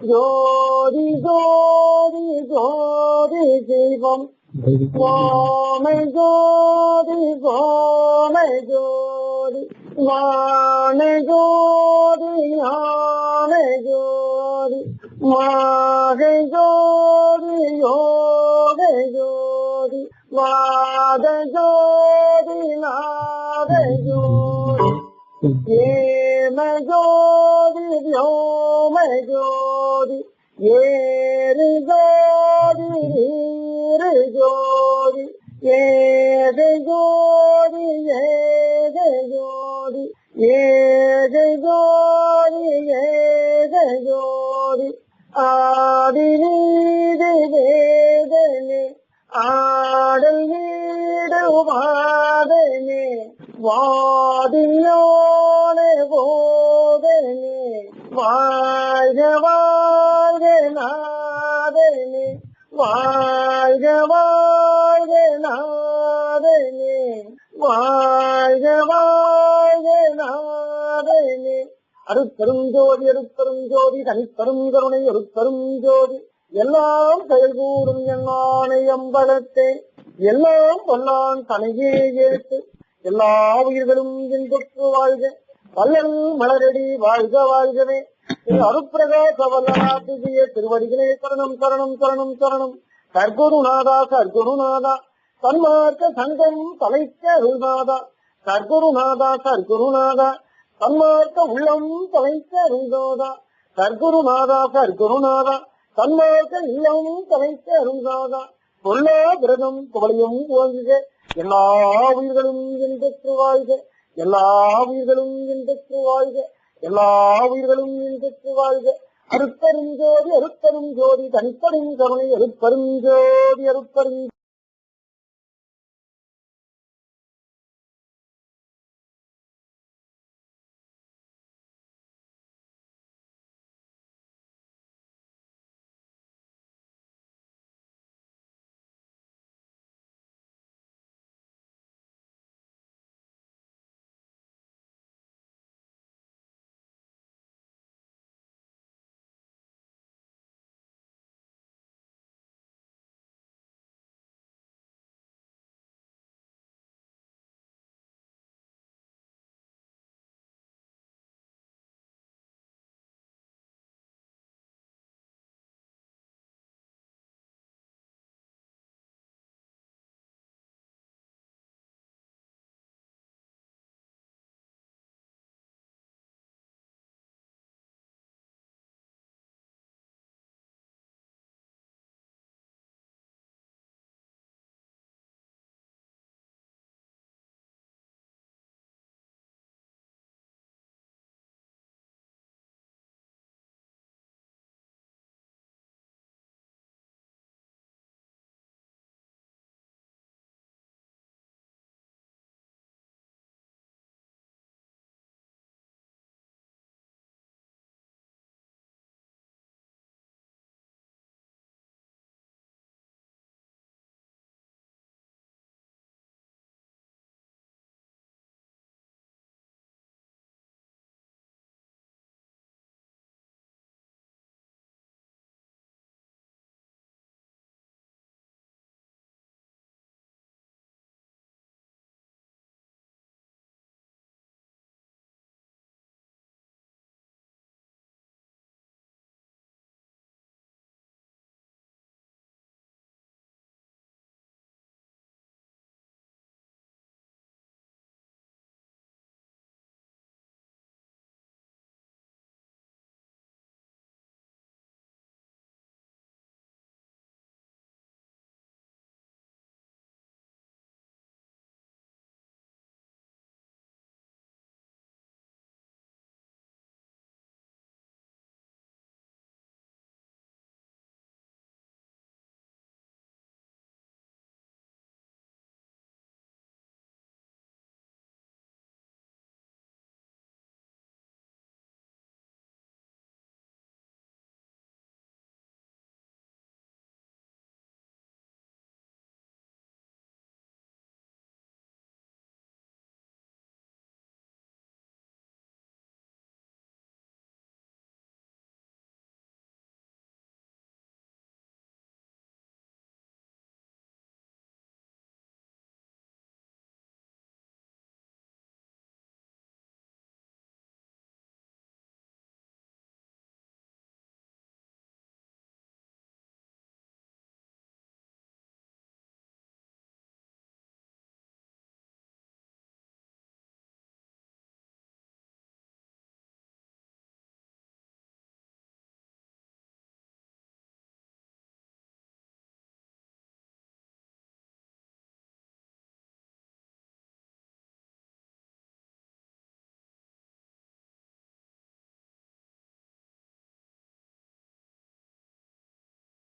Speaker 1: ஜோதி ஜோதி ஜோதி சிவம் வாமை ஜோதி வானை ஜோதி வானை ஜோதி யானை ஜோதி மாகை ஜோதி யோகை ஜோதி வாத ஜோதி நாத ஜோதி ஏம ஜோதி வ்யோம ஜோதி ஏறு ஜோதி நீரு ஜோதி ஏக ஜோதி ஏக ஜோதி ஏக ஜோதி ஏக ஜோதி ஆதி நீதி வேதனே ஆடல் வீடு வாதனே வாதியோனே போதனே வாழ்க வாழ்க நாதனே வாழ்க வாழ்க நாதனே வாழ்க வாழ்க நாதனே. அருட்பெரும் ஜோதி தனிப்பெரும் கருணை அருட்பெரும் ஜோதி எல்லாம் செயல்கூடும் என்னானை அம்பலத்தே எல்லாம் வல்லான் தனையே ஏற்று எல்லா உயிர்களும் இன்புற்று வாழ்க வல்லல் மலரடி வாழ்க வாழ்கவே. அருட்பிரகாச வல்லநாட்டிய திருவடிகளே சரணம் சரணம் சரணம் சரணம். சர்க்குருநாதா சர்க்குருநாதா சன்மார்க்க சங்கம் தலைக்க அருள்நாதா சர்க்குருநாதா சர்க்குருநாதா சன்மார்க்க உள்ளம் தலைக்க அருள்நாதா சர்க்குருநாதா சர்க்குருநாதா சன்மார்க்க இல்லம் தலைக்க அருள்நாதா. பொல்லா விரதம் புகழையும் ஓங்குக எல்லா உயிர்களும் என்பற்று வாழ்க எல்லா உயிர்களும் என்பற்று வாழ்க எல்லா உயிர்களும் என்பற்று வாழ்க. அருட்பெரும் ஜோதி தனிப்பெரும் கருணை அருட்பெரும் ஜோதி